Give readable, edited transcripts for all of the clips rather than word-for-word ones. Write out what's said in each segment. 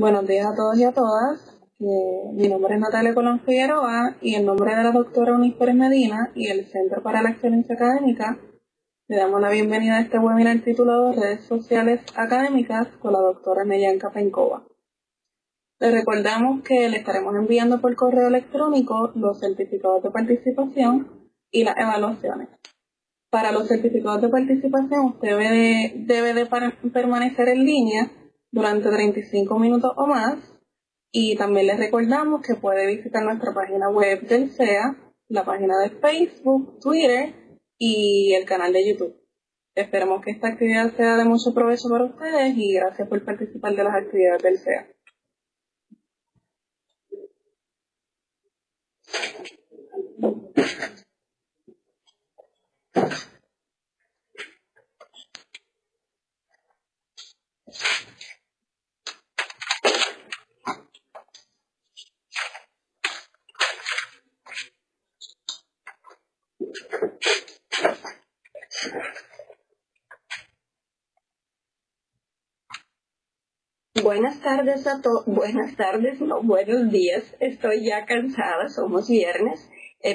Buenos días a todos y a todas. Mi nombre es Natalia Colón Figueroa y en nombre de la doctora Eunice Pérez Medina y el Centro para la Excelencia Académica, le damos la bienvenida a este webinar titulado Redes Sociales Académicas con la doctora Neyanka Pencova. Les recordamos que le estaremos enviando por correo electrónico los certificados de participación y las evaluaciones. Para los certificados de participación, usted debe de permanecer en línea durante 35 minutos o más, y también les recordamos que puede visitar nuestra página web del CEA, la página de Facebook, Twitter y el canal de YouTube. Esperamos que esta actividad sea de mucho provecho para ustedes y gracias por participar de las actividades del CEA. Buenas tardes a todos, buenos días, estoy ya cansada, somos viernes,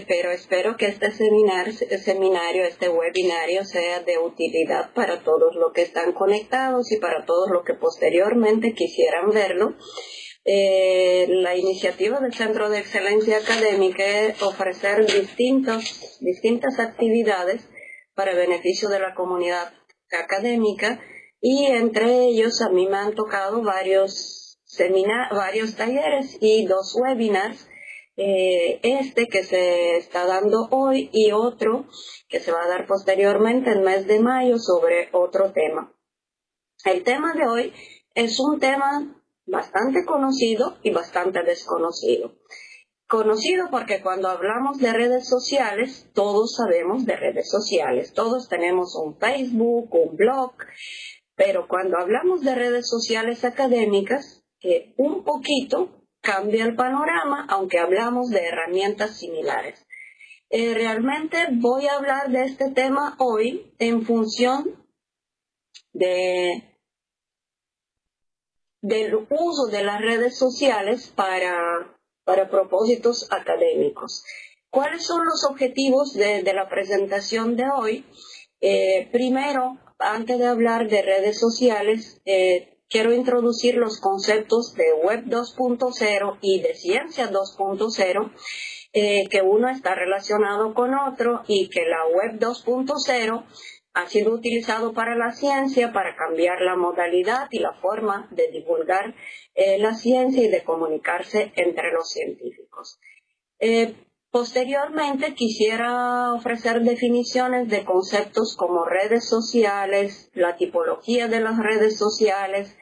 pero espero que este este webinario sea de utilidad para todos los que están conectados y para todos los que posteriormente quisieran verlo. La iniciativa del Centro de Excelencia Académica es ofrecer distintas actividades para beneficio de la comunidad académica. Y entre ellos a mí me han tocado varios talleres y 2 webinars, este que se está dando hoy y otro que se va a dar posteriormente en el mes de mayo sobre otro tema. El tema de hoy es un tema bastante conocido y bastante desconocido. Conocido porque cuando hablamos de redes sociales, todos sabemos de redes sociales, todos tenemos un Facebook, un blog. Pero cuando hablamos de redes sociales académicas, un poquito cambia el panorama, aunque hablamos de herramientas similares. Realmente voy a hablar de este tema hoy en función del uso de las redes sociales para propósitos académicos. ¿Cuáles son los objetivos de la presentación de hoy? Primero, antes de hablar de redes sociales, quiero introducir los conceptos de Web 2.0 y de Ciencia 2.0, que uno está relacionado con otro y que la Web 2.0 ha sido utilizado para la ciencia para cambiar la modalidad y la forma de divulgar la ciencia y de comunicarse entre los científicos. Posteriormente quisiera ofrecer definiciones de conceptos como redes sociales, la tipología de las redes sociales,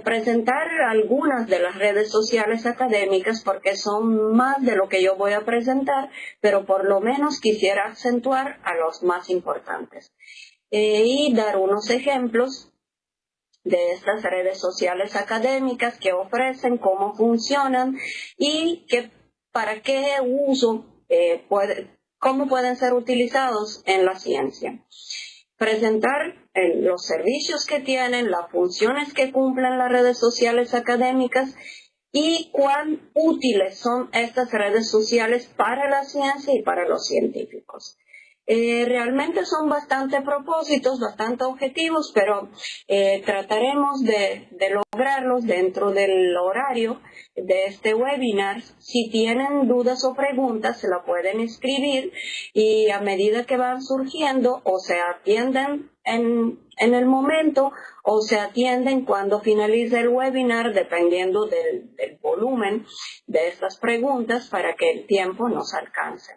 presentar algunas de las redes sociales académicas porque son más de lo que yo voy a presentar, pero por lo menos quisiera acentuar a los más importantes y dar unos ejemplos de estas redes sociales académicas que ofrecen, cómo funcionan y para qué uso, cómo pueden ser utilizados en la ciencia. Presentar los servicios que tienen, las funciones que cumplen las redes sociales académicas y cuán útiles son estas redes sociales para la ciencia y para los científicos. Realmente son bastante propósitos, bastante objetivos, pero trataremos de lograrlos dentro del horario de este webinar. Si tienen dudas o preguntas, se la pueden escribir y a medida que van surgiendo o se atienden en el momento o se atienden cuando finalice el webinar, dependiendo del volumen de estas preguntas para que el tiempo nos alcance.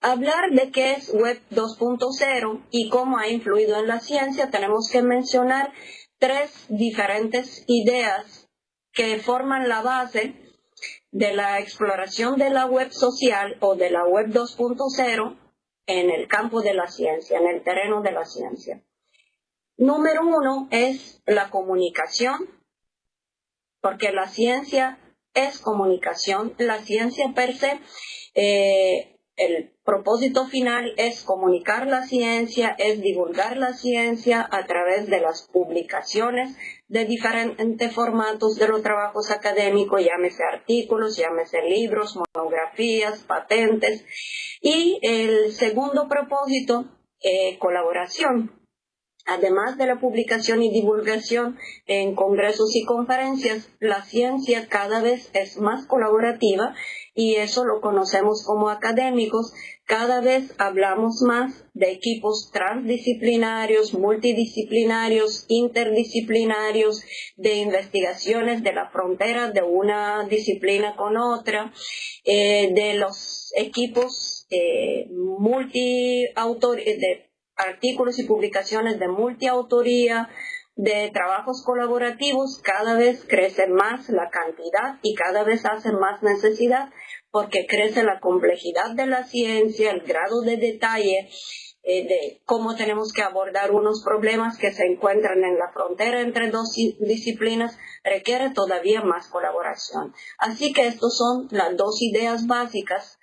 Hablar de qué es Web 2.0 y cómo ha influido en la ciencia, tenemos que mencionar 3 diferentes ideas que forman la base de la exploración de la web social o de la Web 2.0 en el campo de la ciencia, en el terreno de la ciencia. Número 1 es la comunicación, porque la ciencia es comunicación. La ciencia per se el propósito final es comunicar la ciencia, es divulgar la ciencia a través de las publicaciones de diferentes formatos de los trabajos académicos, llámese artículos, llámese libros, monografías, patentes. Y el segundo propósito, colaboración. Además de la publicación y divulgación en congresos y conferencias, la ciencia cada vez es más colaborativa y eso lo conocemos como académicos. Cada vez hablamos más de equipos transdisciplinarios, multidisciplinarios, interdisciplinarios, de investigaciones de la frontera de una disciplina con otra, de los equipos de artículos y publicaciones de multiautoría, de trabajos colaborativos. Cada vez crece más la cantidad y cada vez hace más necesidad porque crece la complejidad de la ciencia, el grado de detalle de cómo tenemos que abordar unos problemas que se encuentran en la frontera entre dos disciplinas, requiere todavía más colaboración. Así que estas son las dos ideas básicas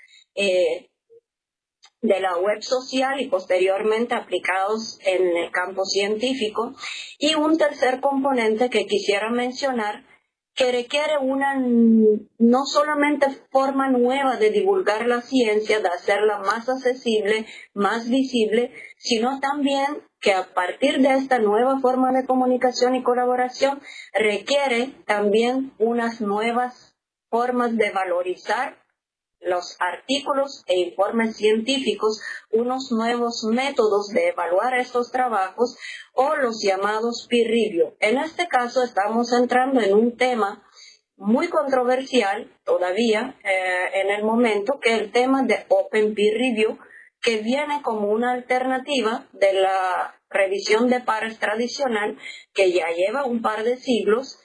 de la web social y posteriormente aplicados en el campo científico. Y un tercer componente que quisiera mencionar, que requiere una no solamente forma nueva de divulgar la ciencia, de hacerla más accesible, más visible, sino también que a partir de esta nueva forma de comunicación y colaboración requiere también unas nuevas formas de valorizar los artículos e informes científicos, unos nuevos métodos de evaluar estos trabajos o los llamados peer review. En este caso estamos entrando en un tema muy controversial todavía en el momento, que es el tema de Open Peer Review, que viene como una alternativa de la revisión de pares tradicional que ya lleva un par de siglos.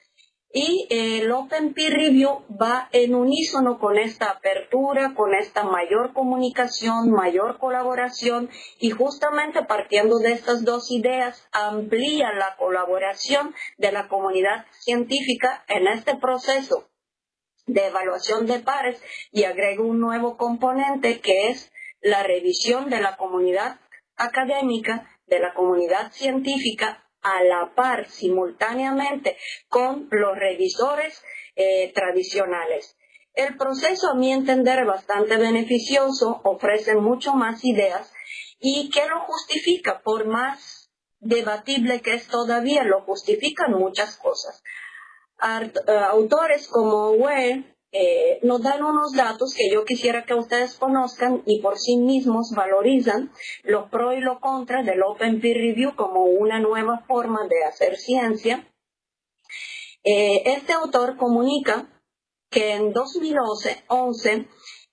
Y el Open Peer Review va en unísono con esta apertura, con esta mayor comunicación, mayor colaboración, y justamente partiendo de estas dos ideas amplía la colaboración de la comunidad científica en este proceso de evaluación de pares y agrega un nuevo componente que es la revisión de la comunidad académica, de la comunidad científica, a la par, simultáneamente, con los revisores tradicionales. El proceso, a mi entender, es bastante beneficioso, ofrece mucho más ideas y que lo justifica, por más debatible que es todavía, lo justifican muchas cosas. Autores como Ware nos dan unos datos que yo quisiera que ustedes conozcan y por sí mismos valorizan los pros y los contras del Open Peer Review como una nueva forma de hacer ciencia. Este autor comunica que en 2011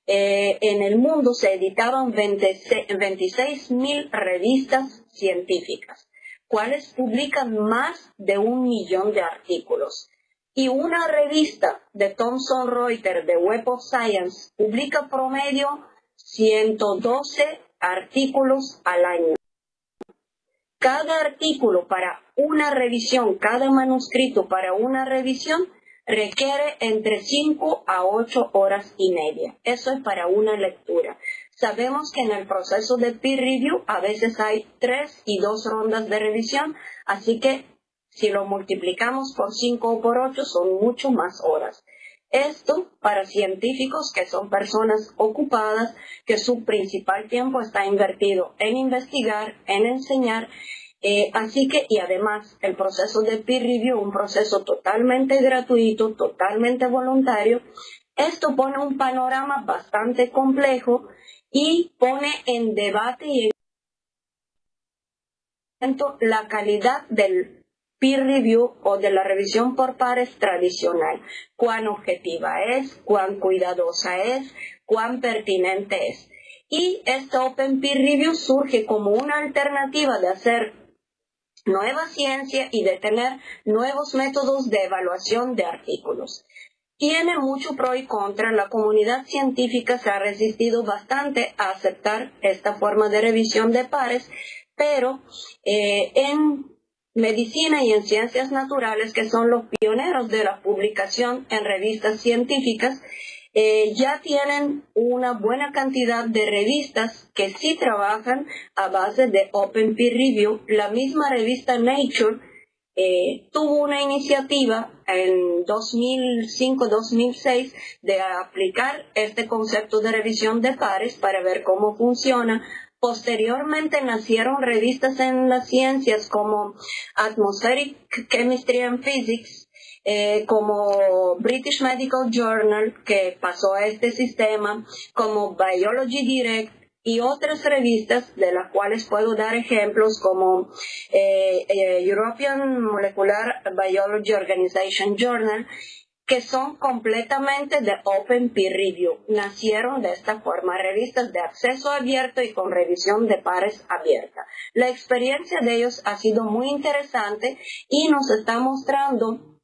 en el mundo se editaban 26.000 revistas científicas, cuales publican más de 1 millón de artículos. Y una revista de Thomson Reuters de Web of Science publica promedio 112 artículos al año. Cada artículo para una revisión, cada manuscrito para una revisión requiere entre 5 a 8 horas y media. Eso es para una lectura. Sabemos que en el proceso de peer review a veces hay 3 y 2 rondas de revisión, así que si lo multiplicamos por 5 o por 8 son mucho más horas. Esto para científicos que son personas ocupadas, que su principal tiempo está invertido en investigar, en enseñar. Así que, y además, el proceso de peer review, un proceso totalmente gratuito, totalmente voluntario, esto pone un panorama bastante complejo y pone en debate y en la calidad del peer review o de la revisión por pares tradicional. Cuán objetiva es, cuán cuidadosa es, cuán pertinente es. Y este Open Peer Review surge como una alternativa de hacer nueva ciencia y de tener nuevos métodos de evaluación de artículos. Tiene mucho pro y contra. La comunidad científica se ha resistido bastante a aceptar esta forma de revisión de pares, pero en medicina y en ciencias naturales, que son los pioneros de la publicación en revistas científicas, ya tienen una buena cantidad de revistas que sí trabajan a base de Open Peer Review. La misma revista Nature tuvo una iniciativa en 2005-2006 de aplicar este concepto de revisión de pares para ver cómo funciona. Posteriormente nacieron revistas en las ciencias como Atmospheric Chemistry and Physics, como British Medical Journal, que pasó a este sistema, como Biology Direct, y otras revistas de las cuales puedo dar ejemplos como European Molecular Biology Organization Journal, que son completamente de Open Peer Review. Nacieron de esta forma, revistas de acceso abierto y con revisión de pares abierta. La experiencia de ellos ha sido muy interesante y nos está mostrando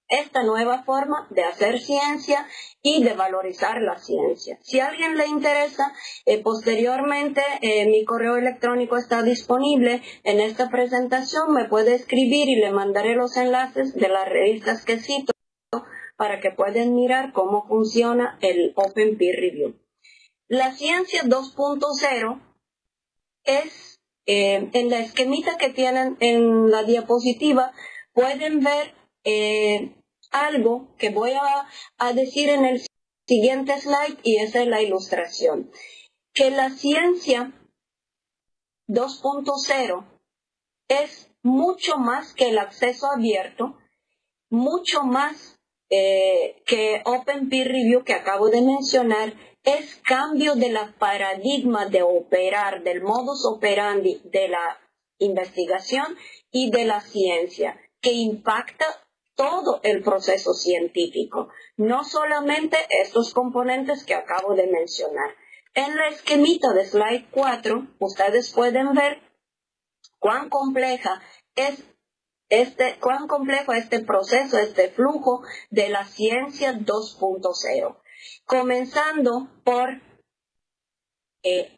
esta nueva forma de hacer ciencia y de valorizar la ciencia. Si a alguien le interesa, posteriormente mi correo electrónico está disponible en esta presentación, me puede escribir y le mandaré los enlaces de las revistas que cito para que puedan mirar cómo funciona el Open Peer Review. La ciencia 2.0 es, en la esquemita que tienen en la diapositiva, pueden ver algo que voy a decir en el siguiente slide, y esa es la ilustración. Que la ciencia 2.0 es mucho más que el acceso abierto, mucho más que Open Peer Review que acabo de mencionar. Es cambio de la paradigma de operar, del modus operandi de la investigación y de la ciencia, que impacta todo el proceso científico, no solamente estos componentes que acabo de mencionar. En la esquemita de slide 4, ustedes pueden ver cuán complejo es este proceso, este flujo de la ciencia 2.0. Comenzando por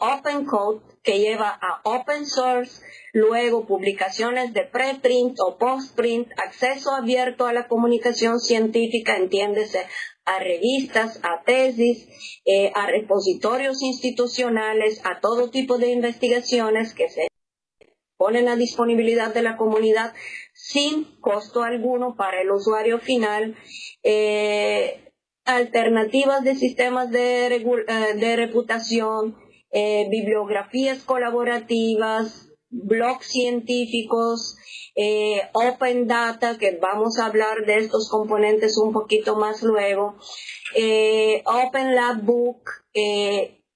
Open Code, que lleva a Open Source, luego publicaciones de preprint o postprint, acceso abierto a la comunicación científica, entiéndese, a revistas, a tesis, a repositorios institucionales, a todo tipo de investigaciones que se ponen a disponibilidad de la comunidad sin costo alguno para el usuario final, alternativas de sistemas de reputación, bibliografías colaborativas, blogs científicos, Open Data, que vamos a hablar de estos componentes un poquito más luego, Open Lab Book,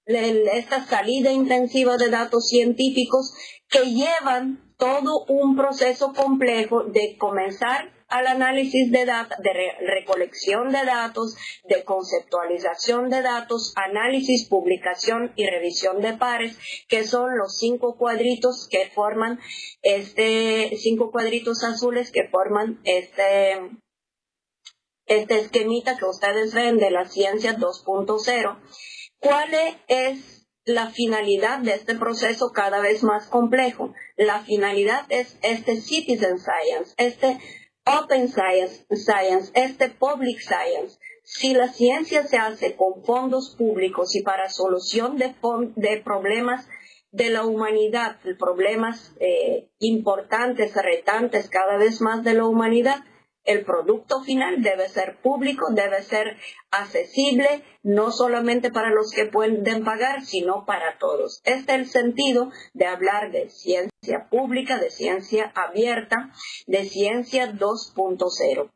esta salida intensiva de datos científicos que llevan todo un proceso complejo de comenzar al análisis de datos, de recolección de datos, de conceptualización de datos, análisis, publicación y revisión de pares, que son los 5 cuadritos que forman 5 cuadritos azules que forman este esquemita que ustedes ven de la ciencia 2.0. ¿Cuál es la finalidad de este proceso cada vez más complejo? La finalidad es este Citizen Science, este Open Science, este Public Science. Si la ciencia se hace con fondos públicos y para solución de problemas de la humanidad, problemas importantes, retantes cada vez más de la humanidad, el producto final debe ser público, debe ser accesible, no solamente para los que pueden pagar, sino para todos. Este es el sentido de hablar de ciencia pública, de ciencia abierta, de ciencia 2.0.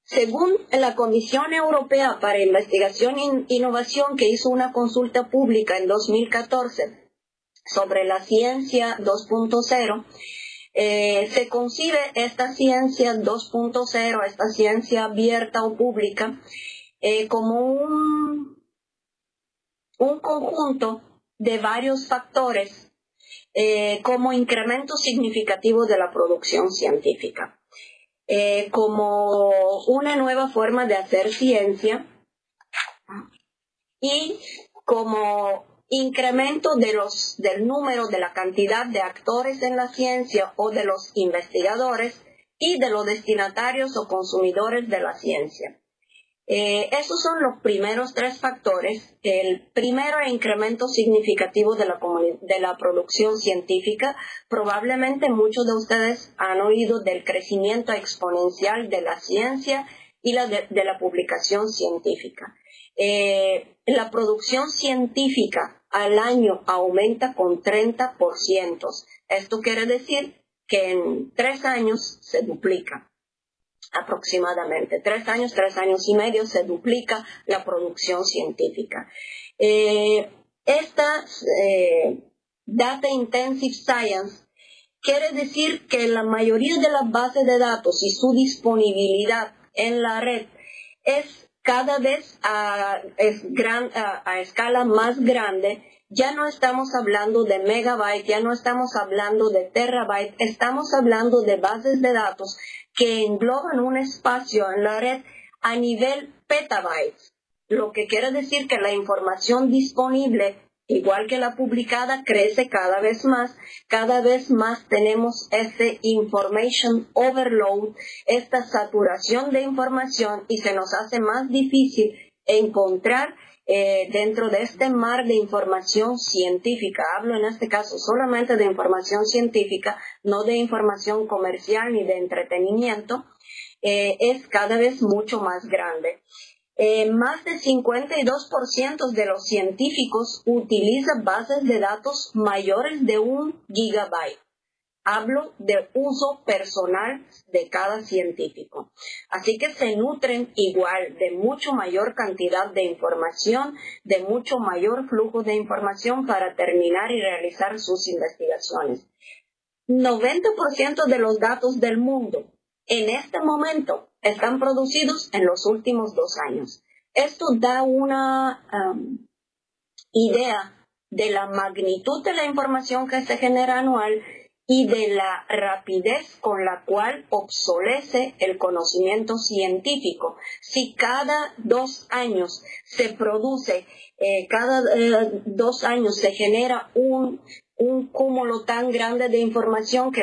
Según la Comisión Europea para Investigación e Innovación, que hizo una consulta pública en 2014 sobre la ciencia 2.0, se concibe esta ciencia 2.0, esta ciencia abierta o pública, como un conjunto de varios factores, como incremento significativo de la producción científica. Como una nueva forma de hacer ciencia y como incremento del número, de la cantidad de actores en la ciencia o de los investigadores y de los destinatarios o consumidores de la ciencia. Esos son los primeros tres factores. El primero es incremento significativo de la producción científica. Probablemente muchos de ustedes han oído del crecimiento exponencial de la ciencia y de la publicación científica. La producción científica al año aumenta con 30%. Esto quiere decir que en 3 años se duplica. Aproximadamente 3 años y medio se duplica la producción científica. Esta Data Intensive Science quiere decir que la mayoría de las bases de datos y su disponibilidad en la red es cada vez a escala más grande. Ya no estamos hablando de megabyte, ya no estamos hablando de terabyte, estamos hablando de bases de datos que engloban un espacio en la red a nivel petabytes, lo que quiere decir que la información disponible, igual que la publicada, crece cada vez más tenemos este information overload, esta saturación de información, y se nos hace más difícil encontrar dentro de este mar de información científica. Hablo en este caso solamente de información científica, no de información comercial ni de entretenimiento. Es cada vez mucho más grande. Más del 52% de los científicos utilizan bases de datos mayores de 1 gigabyte. Hablo de uso personal de cada científico. Así que se nutren igual de mucho mayor cantidad de información, de mucho mayor flujo de información para terminar y realizar sus investigaciones. 90% de los datos del mundo en este momento están producidos en los últimos 2 años. Esto da una idea de la magnitud de la información que se genera anual y de la rapidez con la cual obsolece el conocimiento científico. Si cada 2 años se produce, cada 2 años se genera un cúmulo tan grande de información que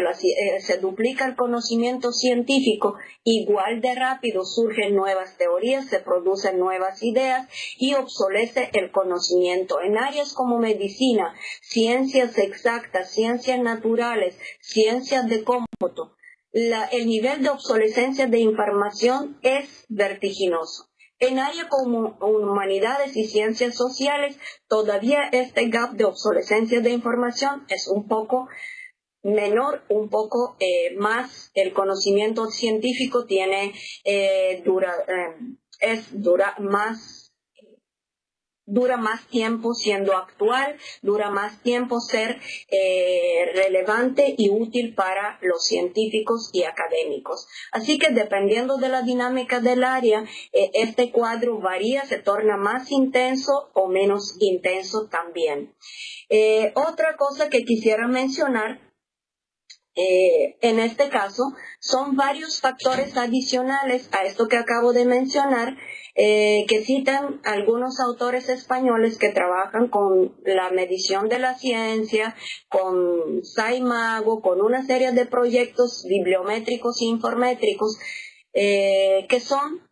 se duplica el conocimiento científico, igual de rápido surgen nuevas teorías, se producen nuevas ideas y obsolece el conocimiento. En áreas como medicina, ciencias exactas, ciencias naturales, ciencias de cómputo, el nivel de obsolescencia de información es vertiginoso. En áreas como humanidades y ciencias sociales, todavía este gap de obsolescencia de información es un poco menor, un poco más. El conocimiento científico dura más tiempo siendo actual, dura más tiempo ser relevante y útil para los científicos y académicos. Así que dependiendo de la dinámica del área, este cuadro varía, se torna más intenso o menos intenso también. Otra cosa que quisiera mencionar en este caso son varios factores adicionales a esto que acabo de mencionar, que citan algunos autores españoles que trabajan con la medición de la ciencia, con SciMago, con una serie de proyectos bibliométricos e informétricos, que son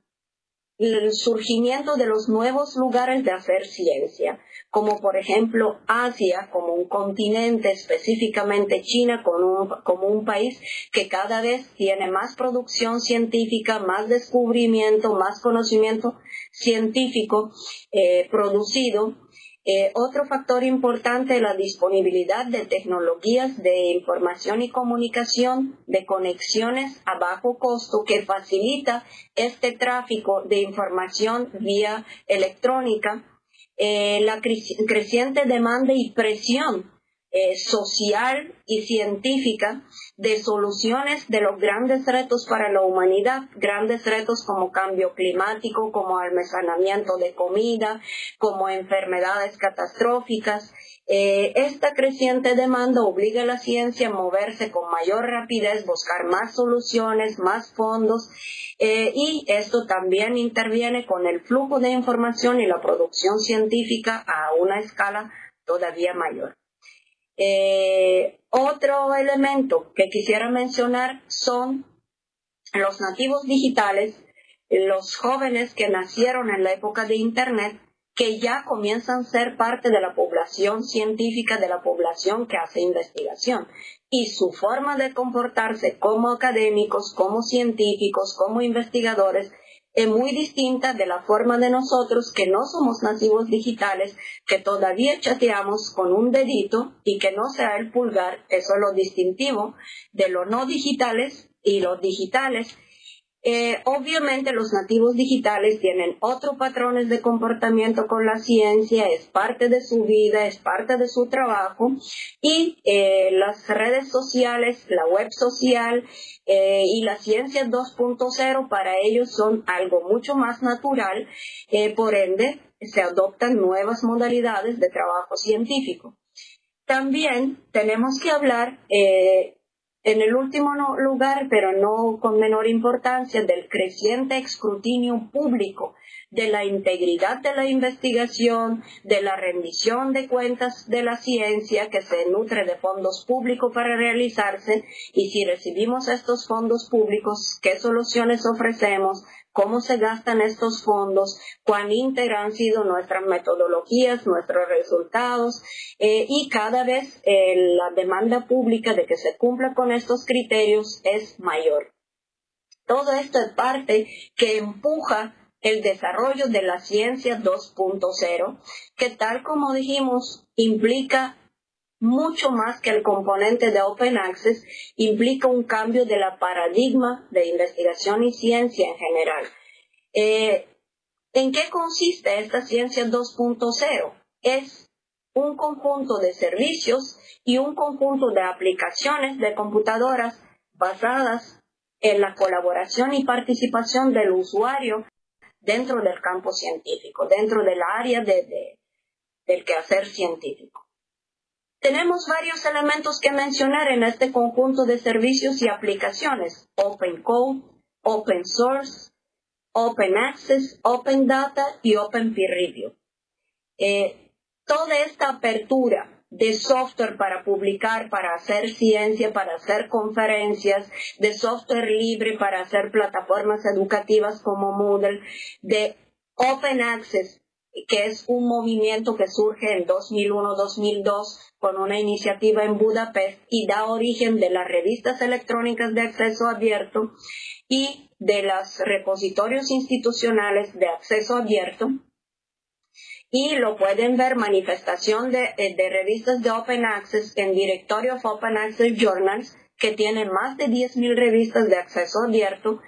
el surgimiento de los nuevos lugares de hacer ciencia, como por ejemplo Asia, como un continente, específicamente China, como un país que cada vez tiene más producción científica, más descubrimiento, más conocimiento científico producido. Otro factor importante es la disponibilidad de tecnologías de información y comunicación, de conexiones a bajo costo que facilita este tráfico de información vía electrónica. La creciente demanda y presión social y científica de soluciones de los grandes retos para la humanidad, grandes retos como cambio climático, como almacenamiento de comida, como enfermedades catastróficas. Esta creciente demanda obliga a la ciencia a moverse con mayor rapidez, buscar más soluciones, más fondos, y esto también interviene con el flujo de información y la producción científica a una escala todavía mayor. Otro elemento que quisiera mencionar son los nativos digitales, los jóvenes que nacieron en la época de Internet, que ya comienzan a ser parte de la población científica, de la población que hace investigación. Y su forma de comportarse como académicos, como científicos, como investigadores, es muy distinta de la forma de nosotros que no somos nativos digitales, que todavía chateamos con un dedito y que no sea el pulgar. Eso es lo distintivo de los no digitales y los digitales. Obviamente los nativos digitales tienen otros patrones de comportamiento con la ciencia, es parte de su vida, es parte de su trabajo, y las redes sociales, la web social y la ciencia 2.0 para ellos son algo mucho más natural, por ende se adoptan nuevas modalidades de trabajo científico. También tenemos que hablar en el último lugar, pero no con menor importancia, del creciente escrutinio público de la integridad de la investigación, de la rendición de cuentas de la ciencia que se nutre de fondos públicos para realizarse, y si recibimos estos fondos públicos, ¿qué soluciones ofrecemos? ¿Cómo se gastan estos fondos? ¿Cuán íntegras han sido nuestras metodologías, nuestros resultados? Y cada vez la demanda pública de que se cumpla con estos criterios es mayor. Todo esto es parte que empuja el desarrollo de la ciencia 2.0, que tal como dijimos, implica mucho más que el componente de Open Access, implica un cambio de la paradigma de investigación y ciencia en general. ¿En qué consiste esta ciencia 2.0? Es un conjunto de servicios y un conjunto de aplicaciones de computadoras basadas en la colaboración y participación del usuario dentro del campo científico, dentro del área del quehacer científico. Tenemos varios elementos que mencionar en este conjunto de servicios y aplicaciones: Open Code, Open Source, Open Access, Open Data y Open Peer Review. Toda esta apertura de software para publicar, para hacer ciencia, para hacer conferencias, de software libre para hacer plataformas educativas como Moodle, de Open Access, que es un movimiento que surge en 2001-2002 con una iniciativa en Budapest y da origen de las revistas electrónicas de acceso abierto y de los repositorios institucionales de acceso abierto. Y lo pueden ver, manifestación de revistas de Open Access en Directory of Open Access Journals, que tiene más de 10.000 revistas de acceso abierto,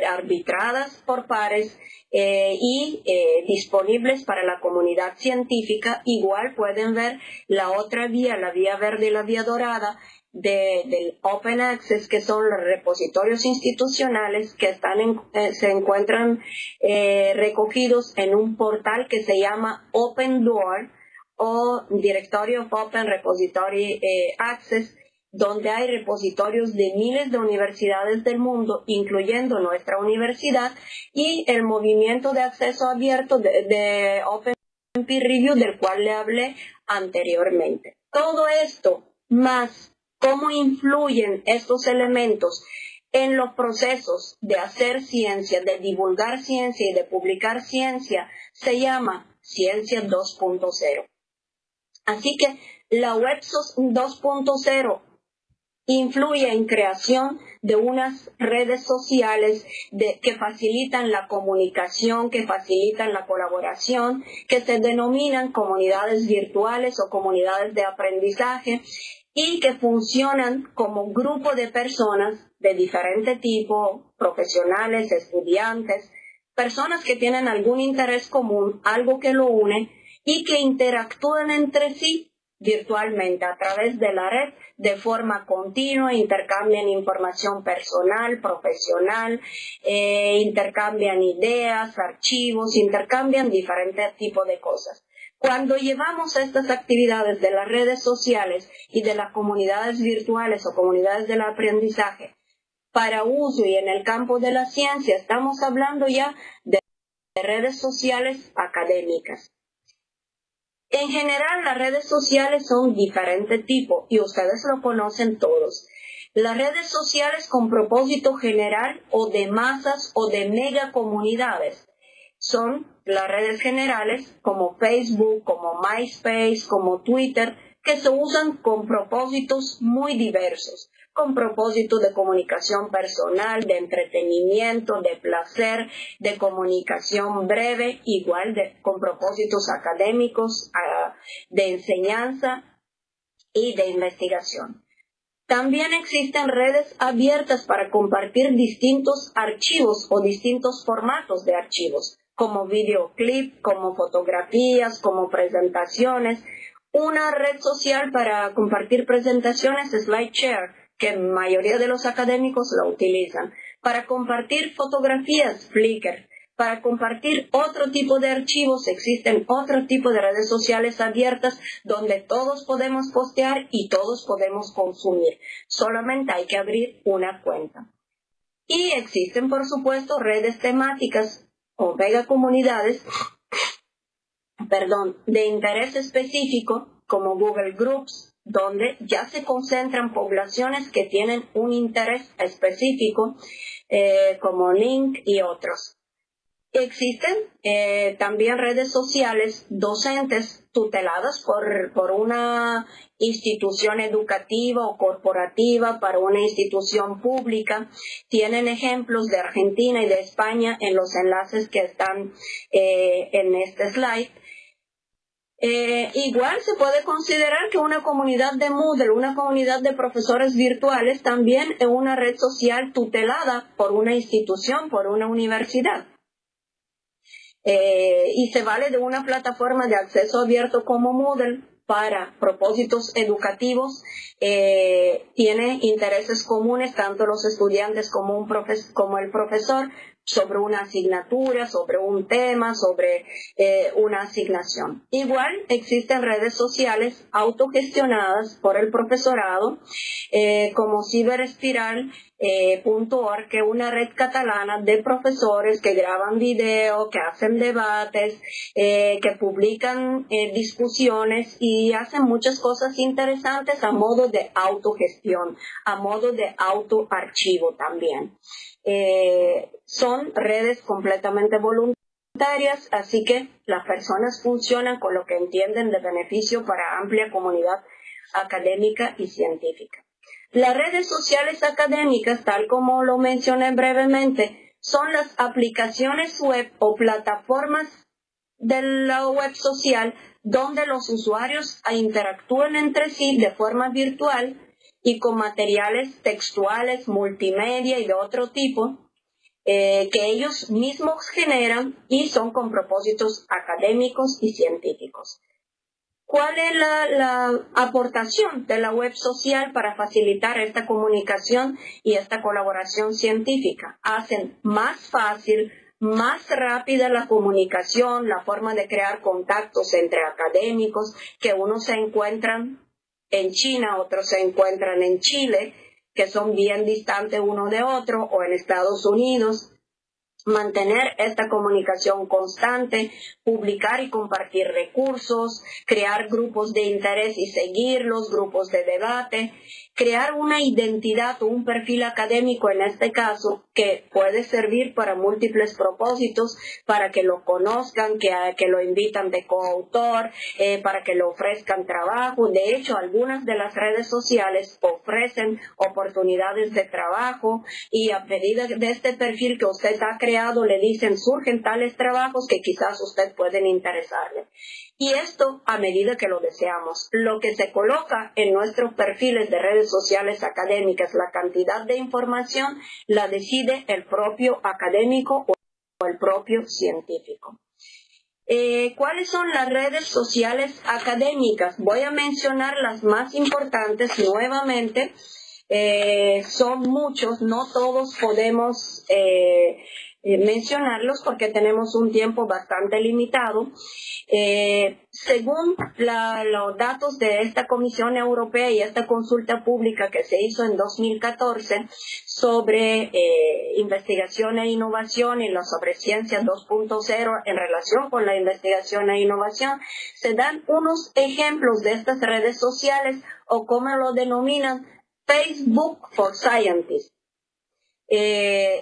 arbitradas por pares y disponibles para la comunidad científica. Igual pueden ver la otra vía, la vía verde y la vía dorada del Open Access, que son los repositorios institucionales que se encuentran recogidos en un portal que se llama Open Door o Directory of Open Repository Access, donde hay repositorios de miles de universidades del mundo, incluyendo nuestra universidad, y el movimiento de acceso abierto de Open Peer Review, del cual le hablé anteriormente. Todo esto, más cómo influyen estos elementos en los procesos de hacer ciencia, de divulgar ciencia y de publicar ciencia, se llama Ciencia 2.0. Así que la Web 2.0 influye en creación de unas redes sociales que facilitan la comunicación, que facilitan la colaboración, que se denominan comunidades virtuales o comunidades de aprendizaje, y que funcionan como grupo de personas de diferente tipo, profesionales, estudiantes, personas que tienen algún interés común, algo que lo une, y que interactúan entre sí virtualmente a través de la red de forma continua, intercambian información personal, profesional, intercambian ideas, archivos, intercambian diferentes tipos de cosas. Cuando llevamos estas actividades de las redes sociales y de las comunidades virtuales o comunidades del aprendizaje para uso y en el campo de la ciencia, estamos hablando ya de redes sociales académicas. En general, las redes sociales son diferentes tipos y ustedes lo conocen todos. Las redes sociales con propósito general o de masas o de megacomunidades son las redes generales como Facebook, como MySpace, como Twitter, que se usan con propósitos muy diversos, con propósito de comunicación personal, de entretenimiento, de placer, de comunicación breve, igual con propósitos académicos, de enseñanza y de investigación. También existen redes abiertas para compartir distintos archivos o distintos formatos de archivos, como videoclip, como fotografías, como presentaciones. Una red social para compartir presentaciones es SlideShare, que la mayoría de los académicos la utilizan. Para compartir fotografías, Flickr. Para compartir otro tipo de archivos, existen otro tipo de redes sociales abiertas donde todos podemos postear y todos podemos consumir. Solamente hay que abrir una cuenta. Y existen, por supuesto, redes temáticas o megacomunidades de interés específico, como Google Groups, donde ya se concentran poblaciones que tienen un interés específico, como Link y otros. Existen también redes sociales docentes tuteladas por una institución educativa o corporativa, para una institución pública. Tienen ejemplos de Argentina y de España en los enlaces que están en este slide. Igual se puede considerar que una comunidad de Moodle, una comunidad de profesores virtuales, también es una red social tutelada por una institución, por una universidad. Y se vale de una plataforma de acceso abierto como Moodle para propósitos educativos. Tiene intereses comunes tanto los estudiantes como el profesor sobre una asignatura, sobre un tema, sobre una asignación. Igual existen redes sociales autogestionadas por el profesorado, como CiberEspiral.org, que es una red catalana de profesores que graban video, que hacen debates, que publican discusiones y hacen muchas cosas interesantes a modo de autogestión, a modo de autoarchivo también. Son redes completamente voluntarias, así que las personas funcionan con lo que entienden de beneficio para amplia comunidad académica y científica. Las redes sociales académicas, tal como lo mencioné brevemente, son las aplicaciones web o plataformas de la web social donde los usuarios interactúan entre sí de forma virtual y con materiales textuales, multimedia y de otro tipo, que ellos mismos generan y son con propósitos académicos y científicos. ¿Cuál es la aportación de la web social para facilitar esta comunicación y esta colaboración científica? Hacen más fácil, más rápida la comunicación, la forma de crear contactos entre académicos, que unos se encuentran en China, otros se encuentran en Chile, que son bien distantes uno de otro, o en Estados Unidos. Mantener esta comunicación constante, publicar y compartir recursos, crear grupos de interés y seguirlos, grupos de debate, crear una identidad o un perfil académico en este caso que puede servir para múltiples propósitos, para que lo conozcan, que lo invitan de coautor, para que le ofrezcan trabajo. De hecho, algunas de las redes sociales ofrecen oportunidades de trabajo y a medida de este perfil que usted ha creado le dicen surgen tales trabajos que quizás usted pueden interesarle. Y esto a medida que lo deseamos. Lo que se coloca en nuestros perfiles de redes sociales académicas, la cantidad de información la decide el propio académico o el propio científico. ¿Cuáles son las redes sociales académicas? Voy a mencionar las más importantes nuevamente. Son muchos, no todos podemos mencionarlos porque tenemos un tiempo bastante limitado. Según los datos de esta Comisión Europea y esta consulta pública que se hizo en 2014 sobre investigación e innovación y sobre Ciencia 2.0 en relación con la investigación e innovación, se dan unos ejemplos de estas redes sociales, o como lo denominan, Facebook for Scientists.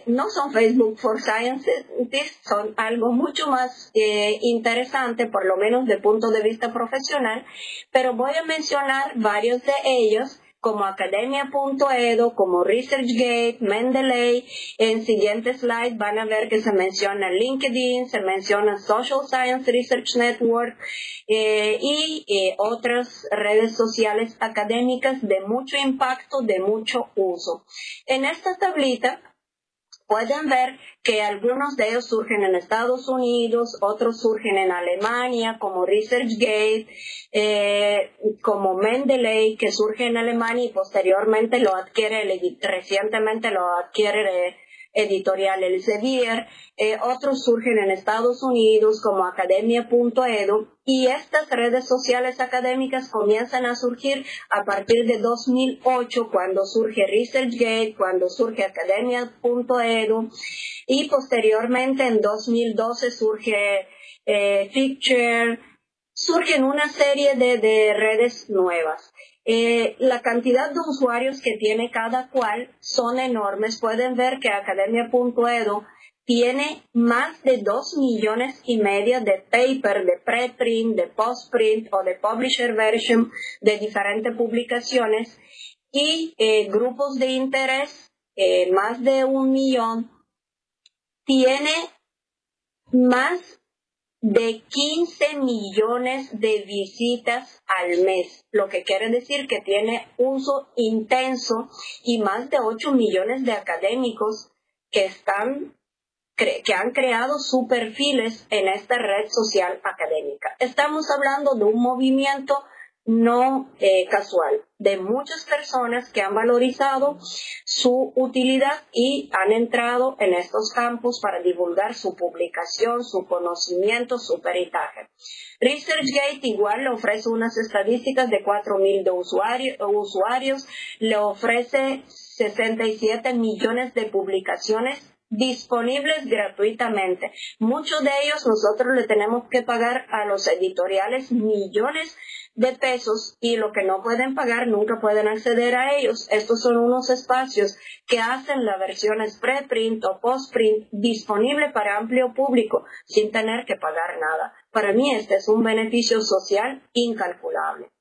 No son Facebook for Scientists, son algo mucho más interesante, por lo menos de punto de vista profesional, pero voy a mencionar varios de ellos, como Academia.edu, como ResearchGate, Mendeley. En siguiente slide van a ver que se menciona LinkedIn, se menciona Social Science Research Network y otras redes sociales académicas de mucho impacto, de mucho uso. En esta tablita pueden ver que algunos de ellos surgen en Estados Unidos, otros surgen en Alemania, como ResearchGate, como Mendeley, que surge en Alemania y posteriormente recientemente lo adquiere Editorial Elsevier. Otros surgen en Estados Unidos, como Academia.edu, y estas redes sociales académicas comienzan a surgir a partir de 2008, cuando surge ResearchGate, cuando surge Academia.edu, y posteriormente en 2012 surge Figshare. Surgen una serie de redes nuevas. La cantidad de usuarios que tiene cada cual son enormes. Pueden ver que Academia.edu tiene más de 2,5 millones de paper, de preprint, de postprint o de publisher version de diferentes publicaciones, y grupos de interés, más de 1 millón. Tiene más de 15 millones de visitas al mes, lo que quiere decir que tiene uso intenso, y más de 8 millones de académicos que han creado sus perfiles en esta red social académica. Estamos hablando de un movimiento no casual, de muchas personas que han valorizado su utilidad y han entrado en estos campos para divulgar su publicación, su conocimiento, su peritaje. ResearchGate igual le ofrece unas estadísticas de 4,000 de usuarios, le ofrece 67 millones de publicaciones disponibles gratuitamente. Muchos de ellos nosotros le tenemos que pagar a los editoriales millones de pesos, y lo que no pueden pagar nunca pueden acceder a ellos. Estos son unos espacios que hacen las versiones preprint o postprint disponible para amplio público sin tener que pagar nada. Para mí este es un beneficio social incalculable.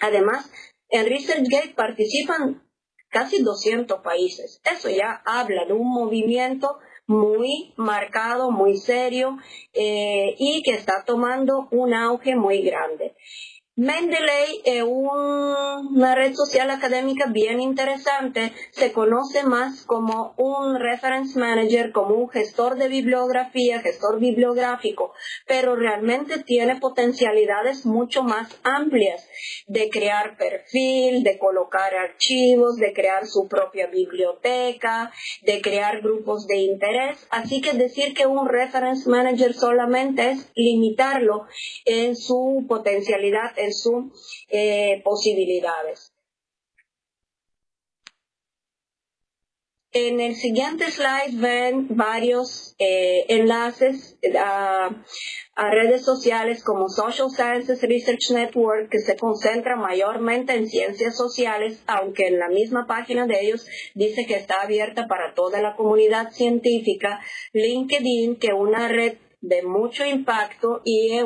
Además, en ResearchGate participan casi 200 países. Eso ya habla de un movimiento muy marcado, muy serio, y que está tomando un auge muy grande. Mendeley es una red social académica bien interesante. Se conoce más como un reference manager, como un gestor de bibliografía, gestor bibliográfico, pero realmente tiene potencialidades mucho más amplias de crear perfil, de colocar archivos, de crear su propia biblioteca, de crear grupos de interés. Así que decir que un reference manager solamente es limitarlo en su potencialidad, en sus posibilidades. En el siguiente slide ven varios enlaces a redes sociales como Social Sciences Research Network, que se concentra mayormente en ciencias sociales, aunque en la misma página de ellos dice que está abierta para toda la comunidad científica. LinkedIn, que es una red de mucho impacto y es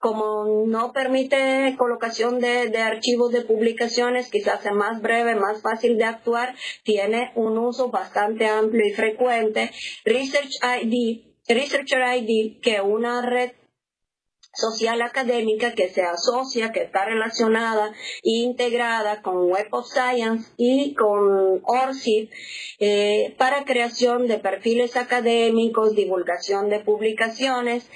como no permite colocación de archivos de publicaciones, quizás es más breve, más fácil de actuar, tiene un uso bastante amplio y frecuente. ResearcherID, que es una red social académica que se asocia, que está relacionada e integrada con Web of Science y con ORCID para creación de perfiles académicos, divulgación de publicaciones.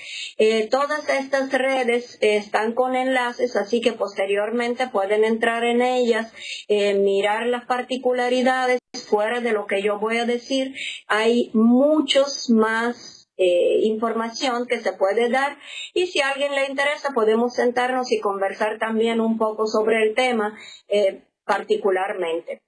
Todas estas redes están con enlaces, así que posteriormente pueden entrar en ellas, mirar las particularidades. Fuera de lo que yo voy a decir, hay muchos más información que se puede dar, y si a alguien le interesa podemos sentarnos y conversar también un poco sobre el tema particularmente.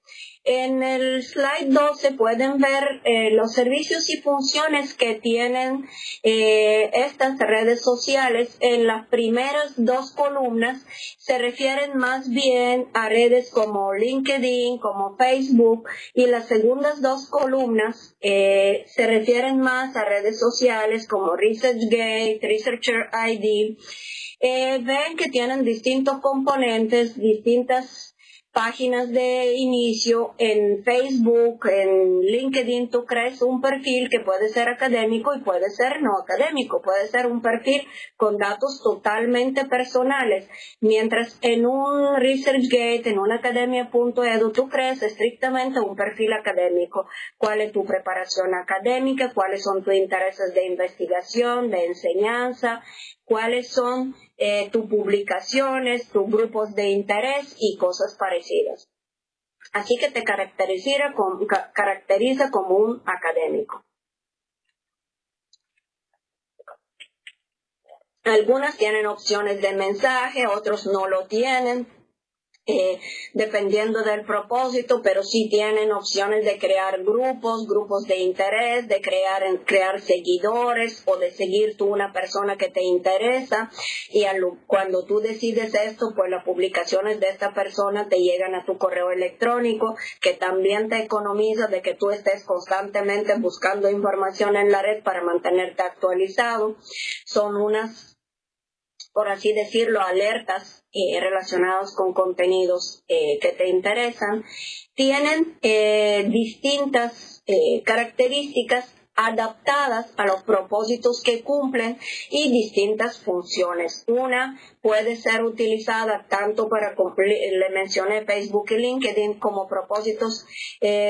En el slide 12 pueden ver los servicios y funciones que tienen estas redes sociales. En las primeras dos columnas se refieren más bien a redes como LinkedIn, como Facebook, y las segundas dos columnas se refieren más a redes sociales como ResearchGate, ResearcherID. Ven que tienen distintos componentes, distintas páginas de inicio. En Facebook, en LinkedIn, tú creas un perfil que puede ser académico y puede ser no académico, puede ser un perfil con datos totalmente personales, mientras en un ResearchGate, en una academia.edu, tú creas estrictamente un perfil académico. ¿Cuál es tu preparación académica? ¿Cuáles son tus intereses de investigación, de enseñanza? ¿Cuáles son tus publicaciones, tus grupos de interés y cosas parecidas? Así que te caracteriza como un académico. Algunas tienen opciones de mensaje, otros no lo tienen, dependiendo del propósito, pero sí tienen opciones de crear grupos de interés, de crear seguidores o de seguir tú una persona que te interesa, y cuando tú decides esto, pues las publicaciones de esta persona te llegan a tu correo electrónico, que también te economiza de que tú estés constantemente buscando información en la red para mantenerte actualizado. Son unas, por así decirlo, alertas relacionados con contenidos que te interesan. Tienen distintas características adaptadas a los propósitos que cumplen y distintas funciones. Una puede ser utilizada tanto para cumplir, le mencioné Facebook y LinkedIn, como propósitos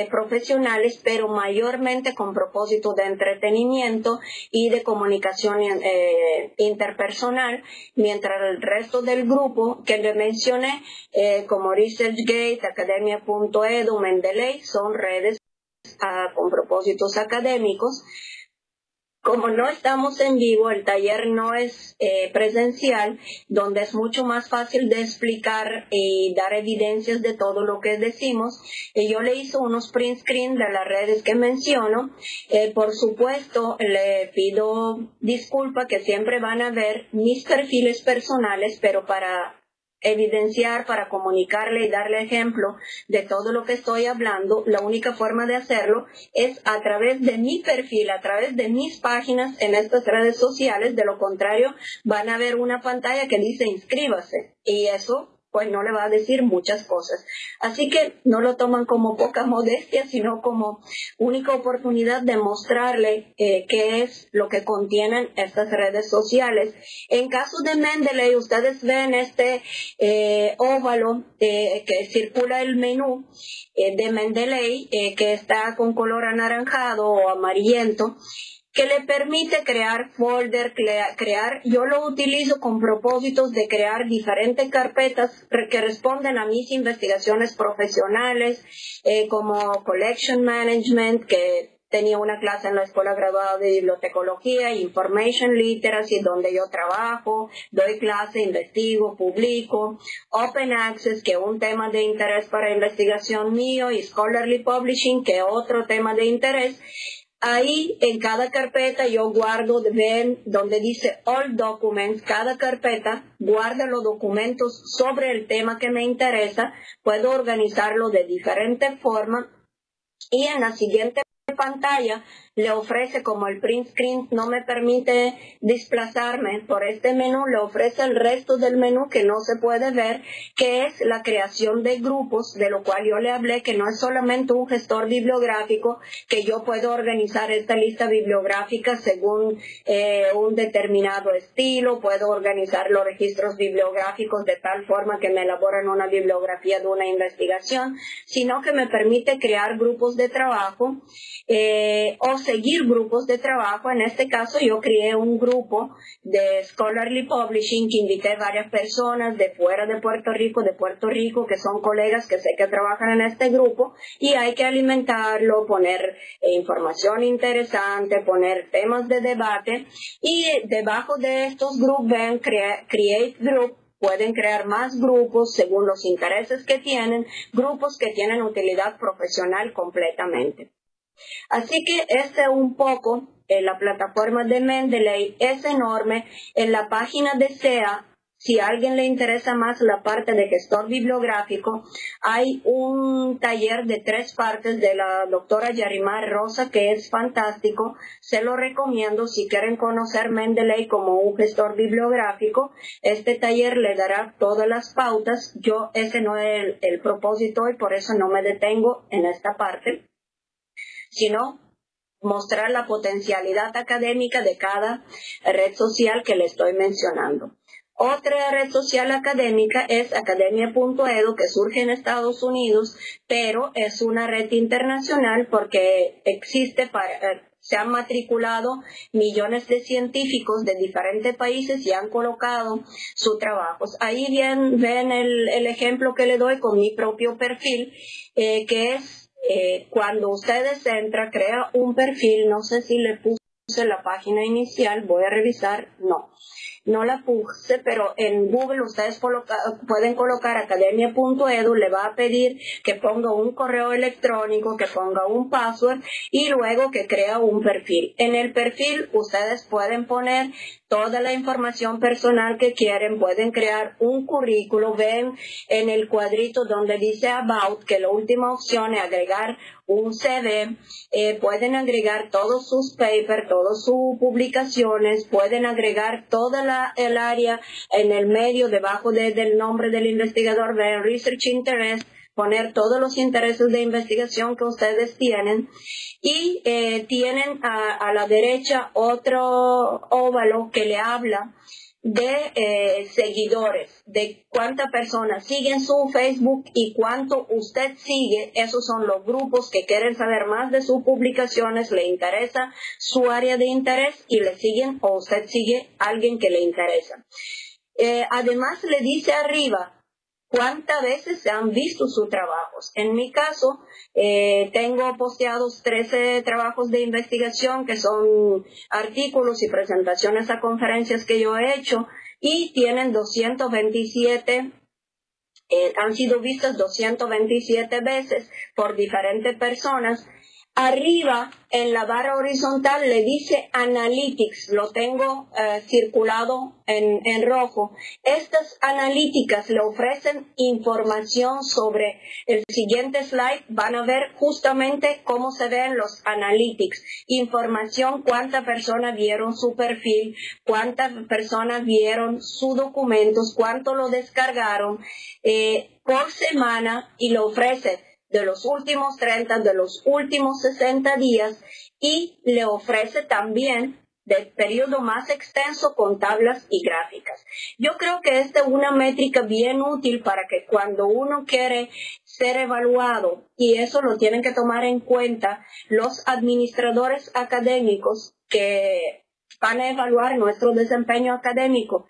profesionales, pero mayormente con propósito de entretenimiento y de comunicación interpersonal, mientras el resto del grupo que le mencioné, como ResearchGate, Academia.edu, Mendeley, son redes con propósitos académicos. Como no estamos en vivo, el taller no es presencial, donde es mucho más fácil de explicar y dar evidencias de todo lo que decimos. Yo le hice unos print screen de las redes que menciono. Por supuesto, le pido disculpa que siempre van a ver mis perfiles personales, pero para evidenciar, para comunicarle y darle ejemplo de todo lo que estoy hablando, la única forma de hacerlo es a través de mi perfil, a través de mis páginas en estas redes sociales. De lo contrario, van a ver una pantalla que dice inscríbase, y eso pues no le va a decir muchas cosas. Así que no lo toman como poca modestia, sino como única oportunidad de mostrarle qué es lo que contienen estas redes sociales. En caso de Mendeley, ustedes ven este óvalo que circula el menú de Mendeley, que está con color anaranjado o amarillento, que le permite crear folder, yo lo utilizo con propósitos de crear diferentes carpetas que responden a mis investigaciones profesionales, como Collection Management, que tenía una clase en la Escuela Graduada de Bibliotecología, Information Literacy, donde yo trabajo, doy clase, investigo, publico, Open Access, que es un tema de interés para investigación mío, y Scholarly Publishing, que es otro tema de interés. Ahí en cada carpeta yo guardo, ven donde dice All Documents, cada carpeta guarda los documentos sobre el tema que me interesa. Puedo organizarlo de diferentes formas, y en la siguiente pantalla le ofrece, como el print screen no me permite desplazarme por este menú, le ofrece el resto del menú que no se puede ver, que es la creación de grupos, de lo cual yo le hablé, que no es solamente un gestor bibliográfico, que yo puedo organizar esta lista bibliográfica según un determinado estilo, puedo organizar los registros bibliográficos de tal forma que me elaboren una bibliografía de una investigación, sino que me permite crear grupos de trabajo o seguir grupos de trabajo. En este caso yo creé un grupo de Scholarly Publishing que invité a varias personas de fuera de Puerto Rico, que son colegas que sé que trabajan en este grupo, y hay que alimentarlo, poner información interesante, poner temas de debate, y debajo de estos grupos ven Create Group. Pueden crear más grupos según los intereses que tienen, grupos que tienen utilidad profesional completamente. Así que este un poco, la plataforma de Mendeley es enorme. En la página de SEA, si a alguien le interesa más la parte de gestor bibliográfico, hay un taller de 3 partes de la doctora Yarimar Rosa que es fantástico. Se lo recomiendo si quieren conocer Mendeley como un gestor bibliográfico. Este taller le dará todas las pautas. Ese no es el propósito y por eso no me detengo en esta parte, sino mostrar la potencialidad académica de cada red social que le estoy mencionando. Otra red social académica es Academia.edu, que surge en Estados Unidos, pero es una red internacional porque se han matriculado millones de científicos de diferentes países y han colocado sus trabajos. Ahí ven el ejemplo que le doy con mi propio perfil, que es cuando ustedes entran, crea un perfil. No sé si le puse la página inicial, voy a revisar, no la puse, pero en Google ustedes pueden colocar academia.edu, le va a pedir que ponga un correo electrónico, que ponga un password y luego que crea un perfil. En el perfil ustedes pueden poner toda la información personal que quieren, pueden crear un currículo. Ven en el cuadrito donde dice About que la última opción es agregar un CV, pueden agregar todos sus papers, todas sus publicaciones, pueden agregar toda el área en el medio, debajo del nombre del investigador, ven Research Interest, poner todos los intereses de investigación que ustedes tienen, y tienen a la derecha otro óvalo que le habla de seguidores, de cuántas personas siguen su Facebook y cuánto usted sigue. Esos son los grupos que quieren saber más de sus publicaciones, le interesa su área de interés y le siguen, o usted sigue a alguien que le interesa. Además le dice arriba cuántas veces se han visto sus trabajos. En mi caso, tengo posteados 13 trabajos de investigación que son artículos y presentaciones a conferencias que yo he hecho, y tienen 227, han sido vistas 227 veces por diferentes personas. Arriba, en la barra horizontal, le dice Analytics, lo tengo circulado en rojo. Estas analíticas le ofrecen información sobre el siguiente slide. Van a ver justamente cómo se ven los Analytics. Información, cuántas personas vieron su perfil, cuántas personas vieron sus documentos, cuánto lo descargaron por semana, y lo ofrece de los últimos 30, de los últimos 60 días, y le ofrece también del periodo más extenso con tablas y gráficas. Yo creo que esta es una métrica bien útil para que cuando uno quiere ser evaluado, y eso lo tienen que tomar en cuenta los administradores académicos que van a evaluar nuestro desempeño académico,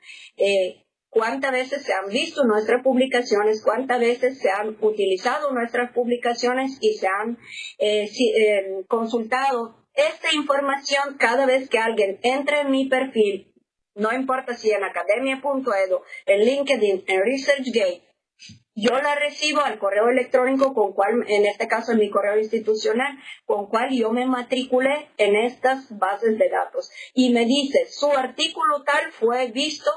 cuántas veces se han visto nuestras publicaciones, cuántas veces se han utilizado nuestras publicaciones y se han consultado esta información cada vez que alguien entra en mi perfil, no importa si en academia.edu, en LinkedIn, en ResearchGate. Yo la recibo al correo electrónico con cual, en este caso en mi correo institucional, con cual yo me matriculé en estas bases de datos. Y me dice, su artículo tal fue visto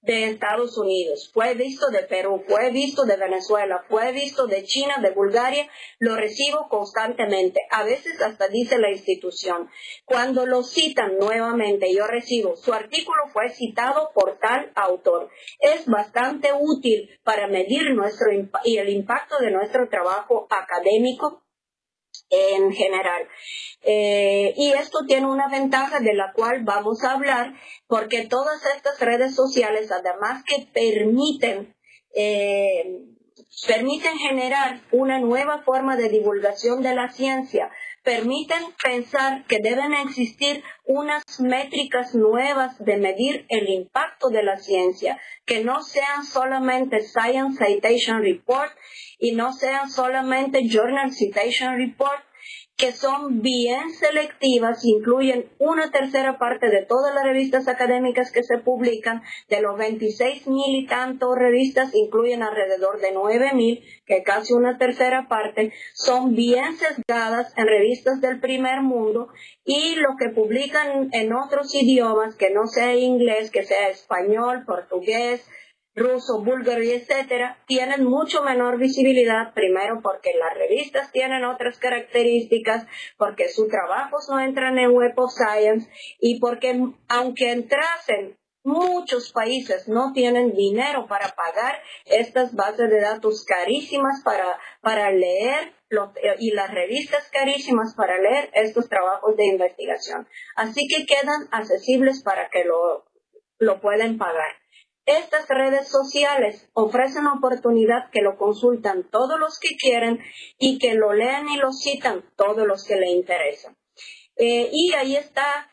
de Estados Unidos, fue visto de Perú, fue visto de Venezuela, fue visto de China, de Bulgaria, lo recibo constantemente. A veces hasta dice la institución. Cuando lo citan nuevamente, yo recibo, su artículo fue citado por tal autor. Es bastante útil para medir y el impacto de nuestro trabajo académico en general. Y esto tiene una ventaja de la cual vamos a hablar, porque todas estas redes sociales, además que permiten generar una nueva forma de divulgación de la ciencia, permiten pensar que deben existir unas métricas nuevas de medir el impacto de la ciencia, que no sean solamente Science Citation Report y no sean solamente Journal Citation Report, que son bien selectivas, incluyen una tercera parte de todas las revistas académicas que se publican. De los 26,000 y tantos revistas, incluyen alrededor de 9,000, que casi una tercera parte, son bien sesgadas en revistas del primer mundo, y lo que publican en otros idiomas, que no sea inglés, que sea español, portugués, ruso, búlgaro, etcétera, tienen mucho menor visibilidad, primero porque las revistas tienen otras características, porque sus trabajos no entran en Web of Science, y porque aunque entrasen, muchos países no tienen dinero para pagar estas bases de datos carísimas para leer, y las revistas carísimas para leer estos trabajos de investigación. Así que quedan accesibles para que lo pueden pagar. Estas redes sociales ofrecen oportunidad que lo consultan todos los que quieren y que lo lean y lo citan todos los que le interesan. Y ahí está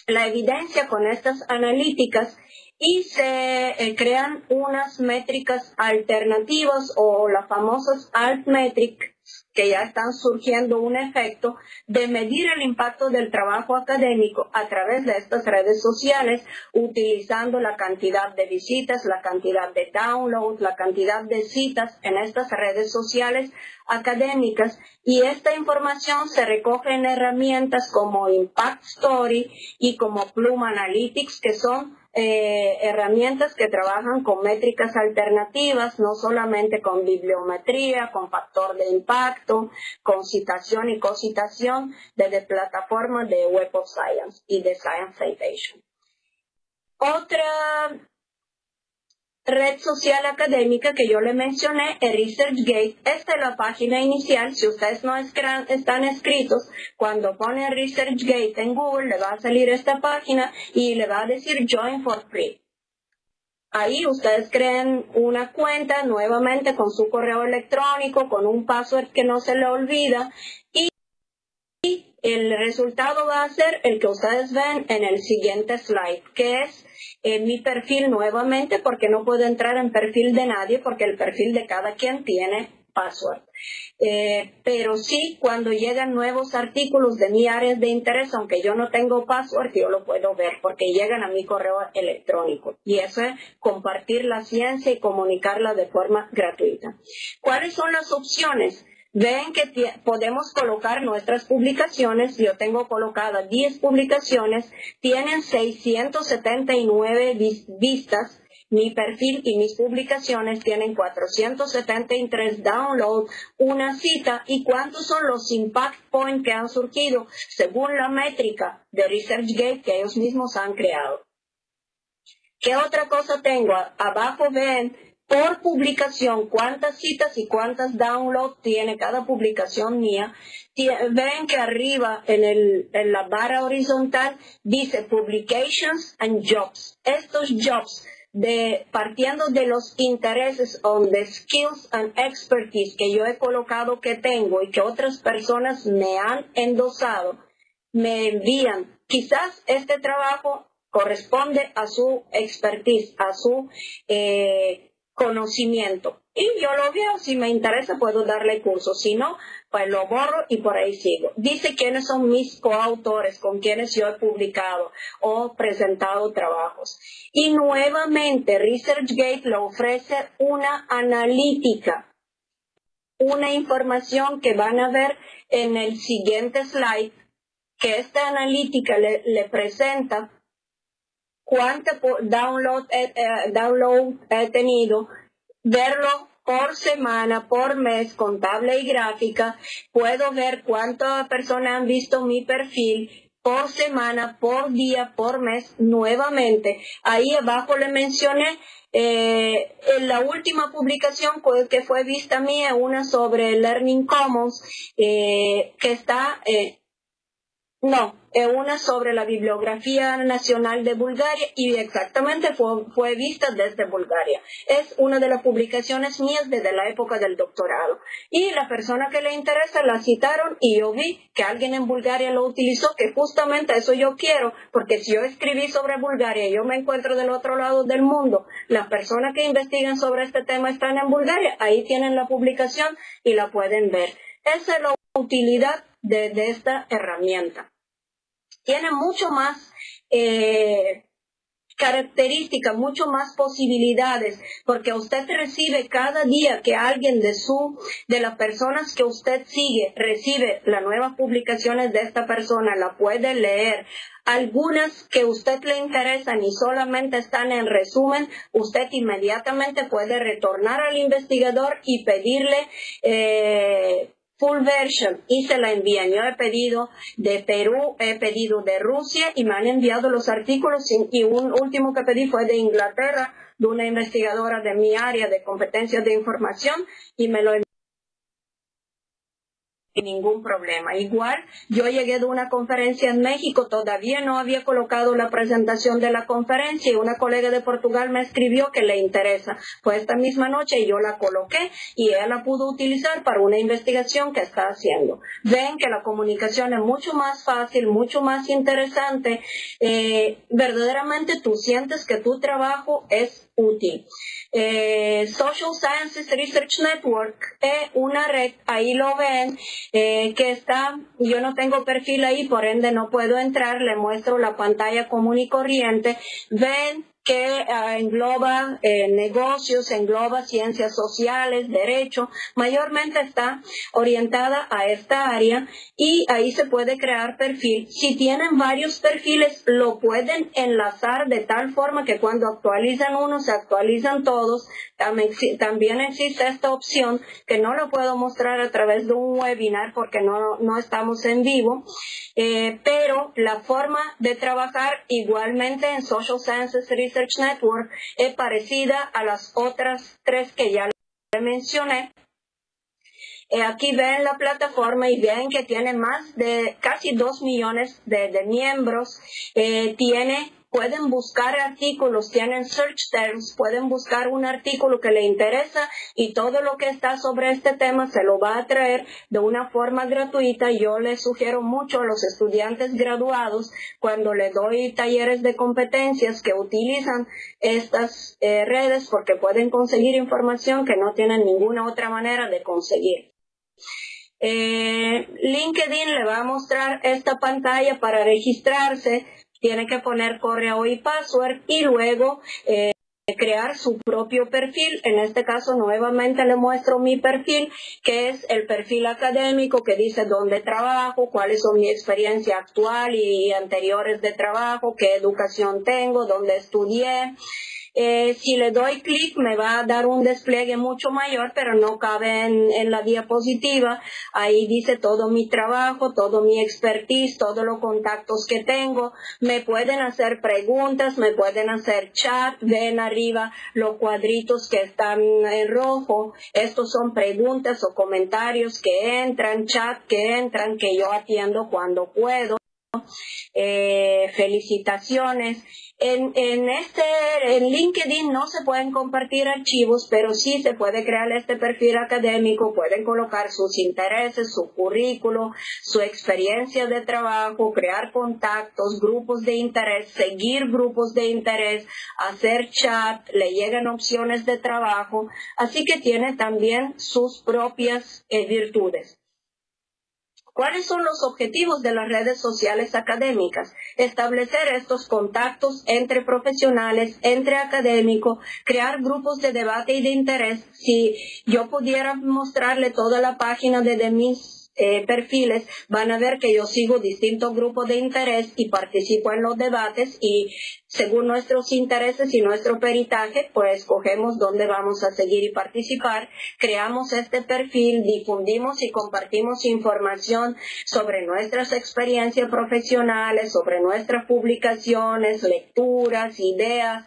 la evidencia con estas analíticas, y se crean unas métricas alternativas, o las famosas altmetrics, que ya están surgiendo un efecto de medir el impacto del trabajo académico a través de estas redes sociales, utilizando la cantidad de visitas, la cantidad de downloads, la cantidad de citas en estas redes sociales académicas. Y esta información se recoge en herramientas como Impact Story y como Plum Analytics, que son herramientas que trabajan con métricas alternativas, no solamente con bibliometría, con factor de impacto, con citación y cocitación, desde plataformas de Web of Science y de Science Citation. Otra red social académica que yo le mencioné es ResearchGate. Esta es la página inicial. Si ustedes no están inscritos, cuando ponen ResearchGate en Google, le va a salir esta página y le va a decir Join for Free. Ahí ustedes creen una cuenta nuevamente con su correo electrónico, con un password que no se le olvida, y el resultado va a ser el que ustedes ven en el siguiente slide, que es mi perfil nuevamente, porque no puedo entrar en perfil de nadie, porque el perfil de cada quien tiene password. Pero sí, cuando llegan nuevos artículos de mi área de interés, aunque yo no tengo password, yo lo puedo ver porque llegan a mi correo electrónico. Y eso es compartir la ciencia y comunicarla de forma gratuita. ¿Cuáles son las opciones? Ven que podemos colocar nuestras publicaciones. Yo tengo colocadas 10 publicaciones, tienen 679 vistas. Mi perfil y mis publicaciones tienen 473 downloads, una cita. ¿Y cuántos son los impact points que han surgido según la métrica de ResearchGate que ellos mismos han creado? ¿Qué otra cosa tengo? Abajo ven por publicación cuántas citas y cuántas downloads tiene cada publicación mía. Ven que arriba en la barra horizontal dice Publications and Jobs. Estos jobs, partiendo de los intereses o de skills and expertise que yo he colocado que tengo y que otras personas me han endosado, me envían. Quizás este trabajo corresponde a su expertise, a su conocimiento. Y yo lo veo, si me interesa puedo darle curso, si no, pues lo borro y por ahí sigo. Dice quiénes son mis coautores, con quienes yo he publicado o presentado trabajos. Y nuevamente ResearchGate le ofrece una analítica, una información que van a ver en el siguiente slide, que esta analítica le presenta cuánto download he tenido, verlo por semana, por mes, con tabla y gráfica. Puedo ver cuántas personas han visto mi perfil por semana, por día, por mes, nuevamente. Ahí abajo le mencioné en la última publicación que fue vista mía, una sobre Learning Commons, que está... una sobre la Bibliografía Nacional de Bulgaria, y exactamente fue vista desde Bulgaria. Es una de las publicaciones mías desde la época del doctorado. Y la persona que le interesa la citaron, y yo vi que alguien en Bulgaria lo utilizó, que justamente eso yo quiero, porque si yo escribí sobre Bulgaria y yo me encuentro del otro lado del mundo, las personas que investigan sobre este tema están en Bulgaria, ahí tienen la publicación y la pueden ver. Esa es la utilidad de esta herramienta. Tiene mucho más características, mucho más posibilidades, porque usted recibe cada día que alguien de las personas que usted sigue recibe las nuevas publicaciones de esta persona, la puede leer. Algunas que a usted le interesan y solamente están en resumen, usted inmediatamente puede retornar al investigador y pedirle full version, y se la envían. Yo he pedido de Perú, he pedido de Rusia, y me han enviado los artículos, y un último que pedí fue de Inglaterra, de una investigadora de mi área de competencias de información, y me lo envió sin ningún problema. Igual, yo llegué de una conferencia en México, todavía no había colocado la presentación de la conferencia, y una colega de Portugal me escribió que le interesa. Fue esta misma noche y yo la coloqué, y ella la pudo utilizar para una investigación que está haciendo. Ven que la comunicación es mucho más fácil, mucho más interesante. Verdaderamente tú sientes que tu trabajo es útil. Social Sciences Research Network es una red, ahí lo ven, que está, yo no tengo perfil ahí, por ende no puedo entrar, le muestro la pantalla común y corriente. Ven que engloba negocios, engloba ciencias sociales, derecho, mayormente está orientada a esta área, y ahí se puede crear perfil. Si tienen varios perfiles, lo pueden enlazar de tal forma que cuando actualizan uno, se actualizan todos. También existe esta opción, que no lo puedo mostrar a través de un webinar porque no estamos en vivo, pero la forma de trabajar igualmente en Social Sciences Research Network es parecida a las otras tres que ya le mencioné. Aquí ven la plataforma y ven que tiene más de casi 2 millones de miembros. Pueden buscar artículos, tienen search terms, pueden buscar un artículo que le interesa, y todo lo que está sobre este tema se lo va a traer de una forma gratuita. Yo les sugiero mucho a los estudiantes graduados, cuando les doy talleres de competencias, que utilizan estas redes, porque pueden conseguir información que no tienen ninguna otra manera de conseguir. LinkedIn le va a mostrar esta pantalla para registrarse. Tiene que poner correo y password, y luego crear su propio perfil. En este caso, nuevamente le muestro mi perfil, que es el perfil académico, que dice dónde trabajo, cuáles son mi experiencia actual y anteriores de trabajo, qué educación tengo, dónde estudié. Si le doy clic me va a dar un despliegue mucho mayor, pero no cabe en la diapositiva. Ahí dice todo mi trabajo, todo mi expertise, todos los contactos que tengo. Me pueden hacer preguntas, me pueden hacer chat. Ven arriba los cuadritos que están en rojo. Estos son preguntas o comentarios que entran, chat que entran, que yo atiendo cuando puedo. Felicitaciones. En LinkedIn no se pueden compartir archivos, pero sí se puede crear este perfil académico. Pueden colocar sus intereses, su currículo, su experiencia de trabajo, crear contactos, grupos de interés, seguir grupos de interés, hacer chat, le llegan opciones de trabajo. Así que tiene también sus propias virtudes. ¿Cuáles son los objetivos de las redes sociales académicas? Establecer estos contactos entre profesionales, entre académicos, crear grupos de debate y de interés. Si yo pudiera mostrarle toda la página de mis perfiles, van a ver que yo sigo distintos grupos de interés y participo en los debates, y según nuestros intereses y nuestro peritaje, pues escogemos dónde vamos a seguir y participar. Creamos este perfil, difundimos y compartimos información sobre nuestras experiencias profesionales, sobre nuestras publicaciones, lecturas, ideas,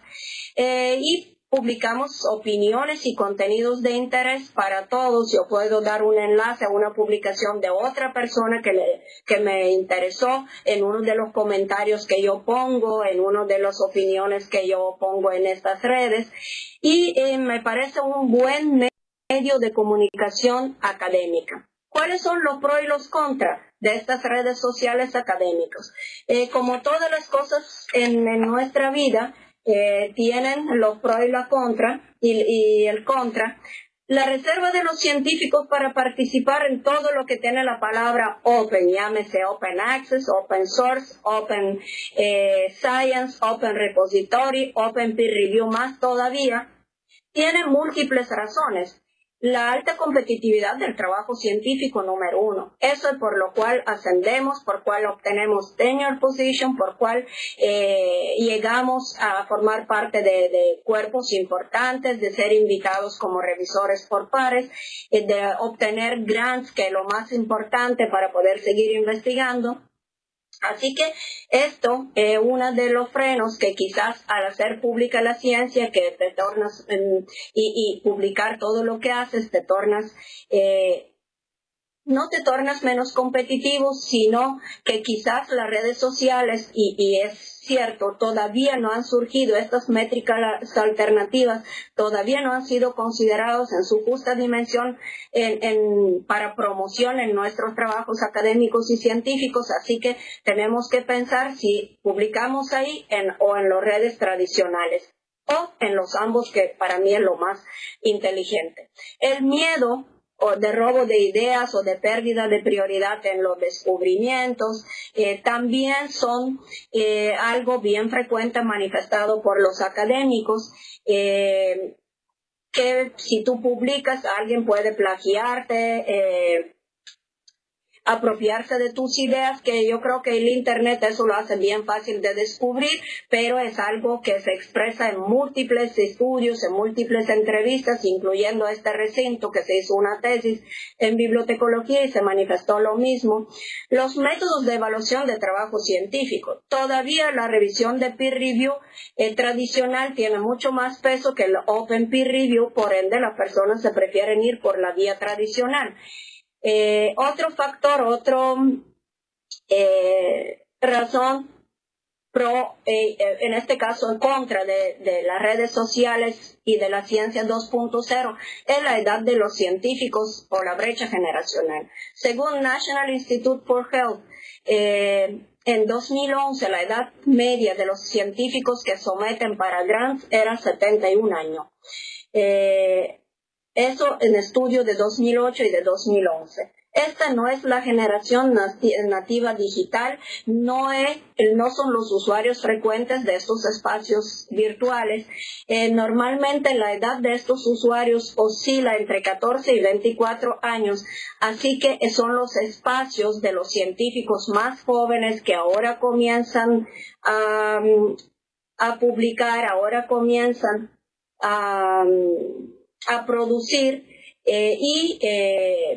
y publicamos opiniones y contenidos de interés para todos. Yo puedo dar un enlace a una publicación de otra persona que me interesó en uno de los comentarios que yo pongo, en una de las opiniones que yo pongo en estas redes, y me parece un buen medio de comunicación académica. ¿Cuáles son los pros y los contras de estas redes sociales académicas? Como todas las cosas en nuestra vida, tienen los pros y la contra, y el contra. La reserva de los científicos para participar en todo lo que tiene la palabra open, llámese open access, open source, open science, open repository, open peer review, más todavía, tiene múltiples razones. La alta competitividad del trabajo científico, número uno. Eso es por lo cual ascendemos, por cual obtenemos tenure position, por cual llegamos a formar parte de cuerpos importantes, de ser invitados como revisores por pares, de obtener grants, que es lo más importante para poder seguir investigando. Así que esto es uno de los frenos que quizás al hacer pública la ciencia, que te tornas y publicar todo lo que haces, te tornas, no te tornas menos competitivo, sino que quizás las redes sociales, y es cierto, todavía no han surgido estas métricas alternativas, todavía no han sido considerados en su justa dimensión para promoción en nuestros trabajos académicos y científicos. Así que tenemos que pensar si publicamos ahí o en las redes tradicionales, o en los ambos, que para mí es lo más inteligente. El miedo o de robo de ideas o de pérdida de prioridad en los descubrimientos, también son algo bien frecuente manifestado por los académicos, que si tú publicas, alguien puede plagiarte, apropiarse de tus ideas, que yo creo que el Internet eso lo hace bien fácil de descubrir, pero es algo que se expresa en múltiples estudios, en múltiples entrevistas, incluyendo este recinto que se hizo una tesis en bibliotecología y se manifestó lo mismo. Los métodos de evaluación de trabajo científico. Todavía la revisión de peer review tradicional tiene mucho más peso que el open peer review, por ende las personas se prefieren ir por la vía tradicional. Otro factor, razón pro, en este caso en contra de las redes sociales y de la ciencia 2.0, es la edad de los científicos o la brecha generacional. Según National Institute for Health, en 2011 la edad media de los científicos que someten para grants era 71 años. Eso en estudios de 2008 y de 2011. Esta no es la generación nativa digital, no son los usuarios frecuentes de estos espacios virtuales. Normalmente la edad de estos usuarios oscila entre 14 y 24 años, así que son los espacios de los científicos más jóvenes que ahora comienzan a publicar, ahora comienzan a producir, y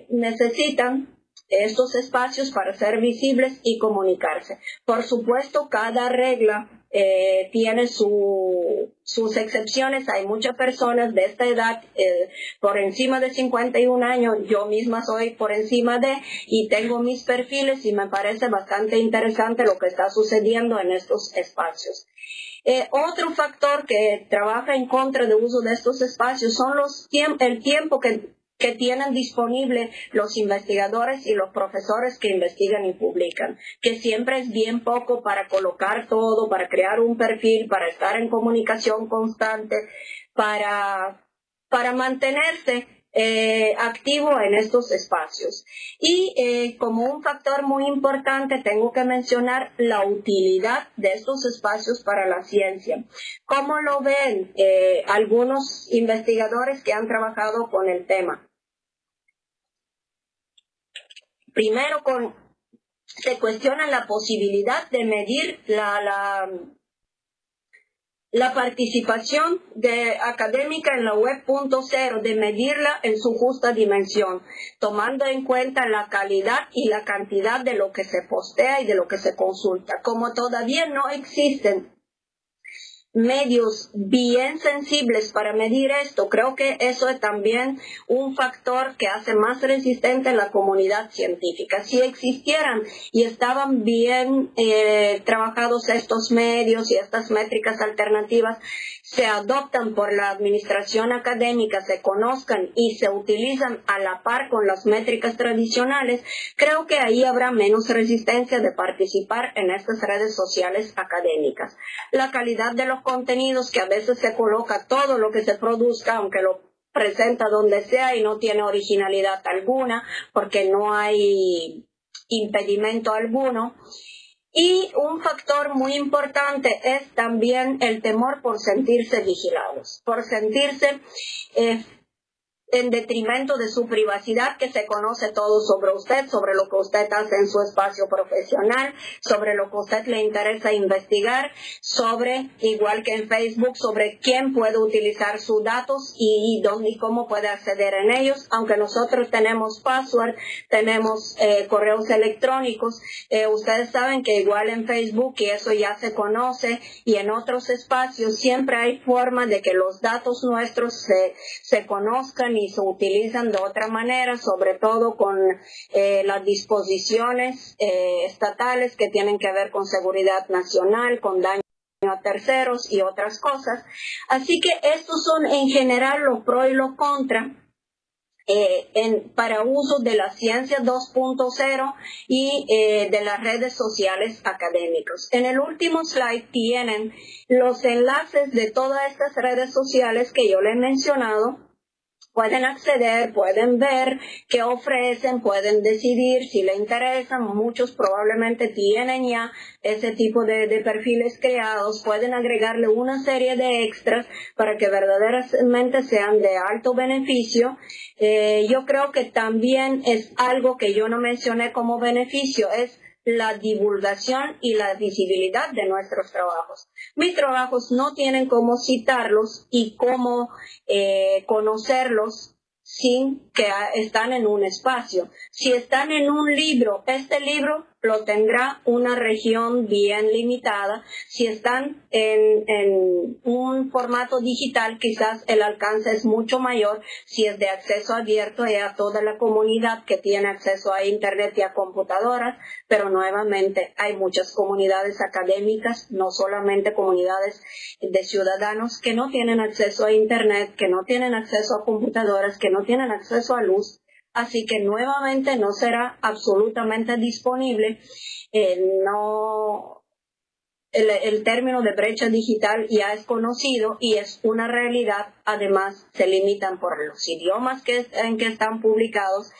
necesitan estos espacios para ser visibles y comunicarse. Por supuesto, cada regla tiene sus excepciones. Hay muchas personas de esta edad, por encima de 51 años, yo misma soy por encima y tengo mis perfiles, y me parece bastante interesante lo que está sucediendo en estos espacios. Otro factor que trabaja en contra del uso de estos espacios son el tiempo que tienen disponible los investigadores y los profesores que investigan y publican, que siempre es bien poco para colocar todo, para crear un perfil, para estar en comunicación constante, para mantenerse activo en estos espacios. Y como un factor muy importante tengo que mencionar la utilidad de estos espacios para la ciencia. ¿Cómo lo ven algunos investigadores que han trabajado con el tema? Primero, se cuestiona la posibilidad de medir la participación académica en la web .0, de medirla en su justa dimensión, tomando en cuenta la calidad y la cantidad de lo que se postea y de lo que se consulta. Como todavía no existen medios bien sensibles para medir esto, creo que eso es también un factor que hace más resistente la comunidad científica. Si existieran y estaban bien trabajados estos medios y estas métricas alternativas se adoptan por la administración académica, se conozcan y se utilizan a la par con las métricas tradicionales, creo que ahí habrá menos resistencia de participar en estas redes sociales académicas. La calidad de los contenidos, que a veces se coloca todo lo que se produzca, aunque lo presenta donde sea y no tiene originalidad alguna, porque no hay impedimento alguno. Y un factor muy importante es también el temor por sentirse vigilados, por sentirse en detrimento de su privacidad, que se conoce todo sobre usted, sobre lo que usted hace en su espacio profesional, sobre lo que a usted le interesa investigar, sobre, igual que en Facebook, sobre quién puede utilizar sus datos y dónde y cómo puede acceder en ellos. Aunque nosotros tenemos password, tenemos correos electrónicos, ustedes saben que igual en Facebook, y eso ya se conoce, y en otros espacios siempre hay forma de que los datos nuestros se conozcan y se utilizan de otra manera, sobre todo con las disposiciones estatales que tienen que ver con seguridad nacional, con daño a terceros y otras cosas. Así que estos son en general los pros y los contras para uso de la ciencia 2.0 y de las redes sociales académicas. En el último slide tienen los enlaces de todas estas redes sociales que yo les he mencionado. Pueden acceder, pueden ver qué ofrecen, pueden decidir si les interesan. Muchos probablemente tienen ya ese tipo de perfiles creados. Pueden agregarle una serie de extras para que verdaderamente sean de alto beneficio. Yo creo que también es algo que yo no mencioné como beneficio, es la divulgación y la visibilidad de nuestros trabajos. Mis trabajos no tienen cómo citarlos y cómo conocerlos sin que están en un espacio. Si están en un libro, este libro lo tendrá una región bien limitada. Si están en un formato digital, quizás el alcance es mucho mayor. Si es de acceso abierto, a toda la comunidad que tiene acceso a Internet y a computadoras, pero nuevamente hay muchas comunidades académicas, no solamente comunidades de ciudadanos que no tienen acceso a Internet, que no tienen acceso a computadoras, que no tienen acceso a luz. Así que nuevamente no será absolutamente disponible. El término de brecha digital ya es conocido y es una realidad. Además, se limitan por los idiomas en que están publicados.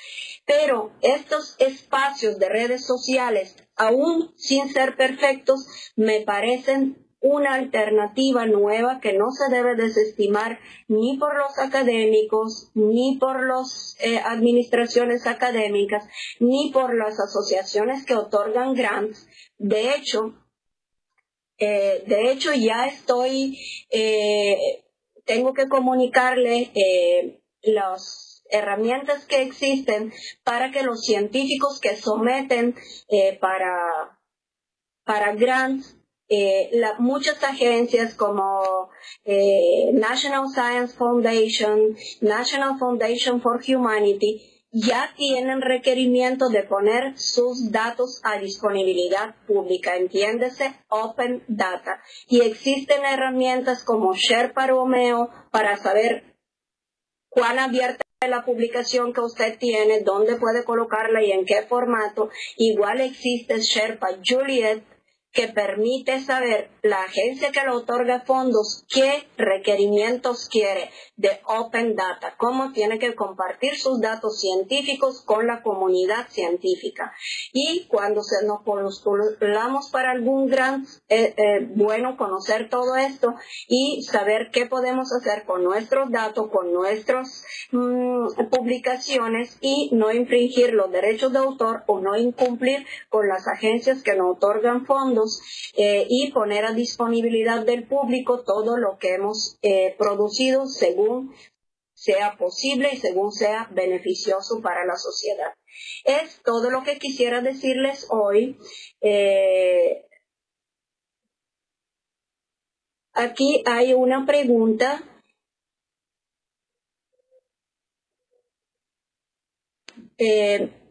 Pero estos espacios de redes sociales, aún sin ser perfectos, me parecen una alternativa nueva que no se debe desestimar ni por los académicos, ni por las administraciones académicas, ni por las asociaciones que otorgan grants. De hecho, ya tengo que comunicarle las herramientas que existen para que los científicos que someten para grants, muchas agencias como National Science Foundation, National Foundation for Humanity, ya tienen requerimiento de poner sus datos a disponibilidad pública, entiéndese, Open Data. Y existen herramientas como Sherpa Romeo para saber cuán abierta es la publicación que usted tiene, dónde puede colocarla y en qué formato. Igual existe Sherpa Juliet, que permite saber la agencia que le otorga fondos qué requerimientos quiere de Open Data, cómo tiene que compartir sus datos científicos con la comunidad científica. Y cuando nos postulamos para algún grant, bueno conocer todo esto y saber qué podemos hacer con nuestros datos, con nuestras publicaciones y no infringir los derechos de autor o no incumplir con las agencias que nos otorgan fondos y poner a disponibilidad del público todo lo que hemos producido según sea posible y según sea beneficioso para la sociedad. Es todo lo que quisiera decirles hoy. Aquí hay una pregunta.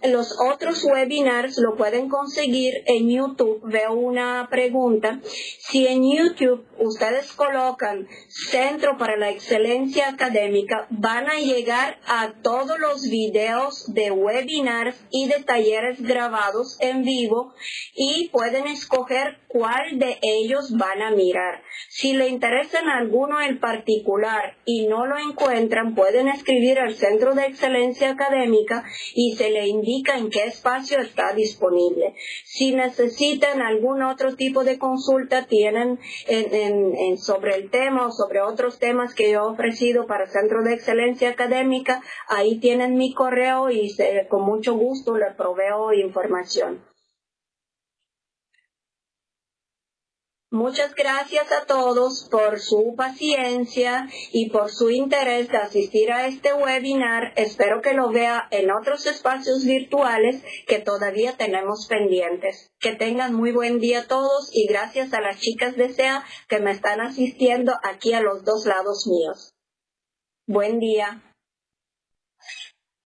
Los otros webinars lo pueden conseguir en YouTube. Veo una pregunta. Si en YouTube ustedes colocan Centro para la Excelencia Académica, van a llegar a todos los videos de webinars y de talleres grabados en vivo y pueden escoger cuál de ellos van a mirar. Si le interesan alguno en particular y no lo encuentran, pueden escribir al Centro de Excelencia Académica y se le indica en qué espacio está disponible. Si necesitan algún otro tipo de consulta, tienen sobre el tema o sobre otros temas que yo he ofrecido para Centro de Excelencia Académica, ahí tienen mi correo y con mucho gusto les proveo información. Muchas gracias a todos por su paciencia y por su interés de asistir a este webinar. Espero que lo vea en otros espacios virtuales que todavía tenemos pendientes. Que tengan muy buen día todos y gracias a las chicas de SEA que me están asistiendo aquí a los dos lados míos. Buen día.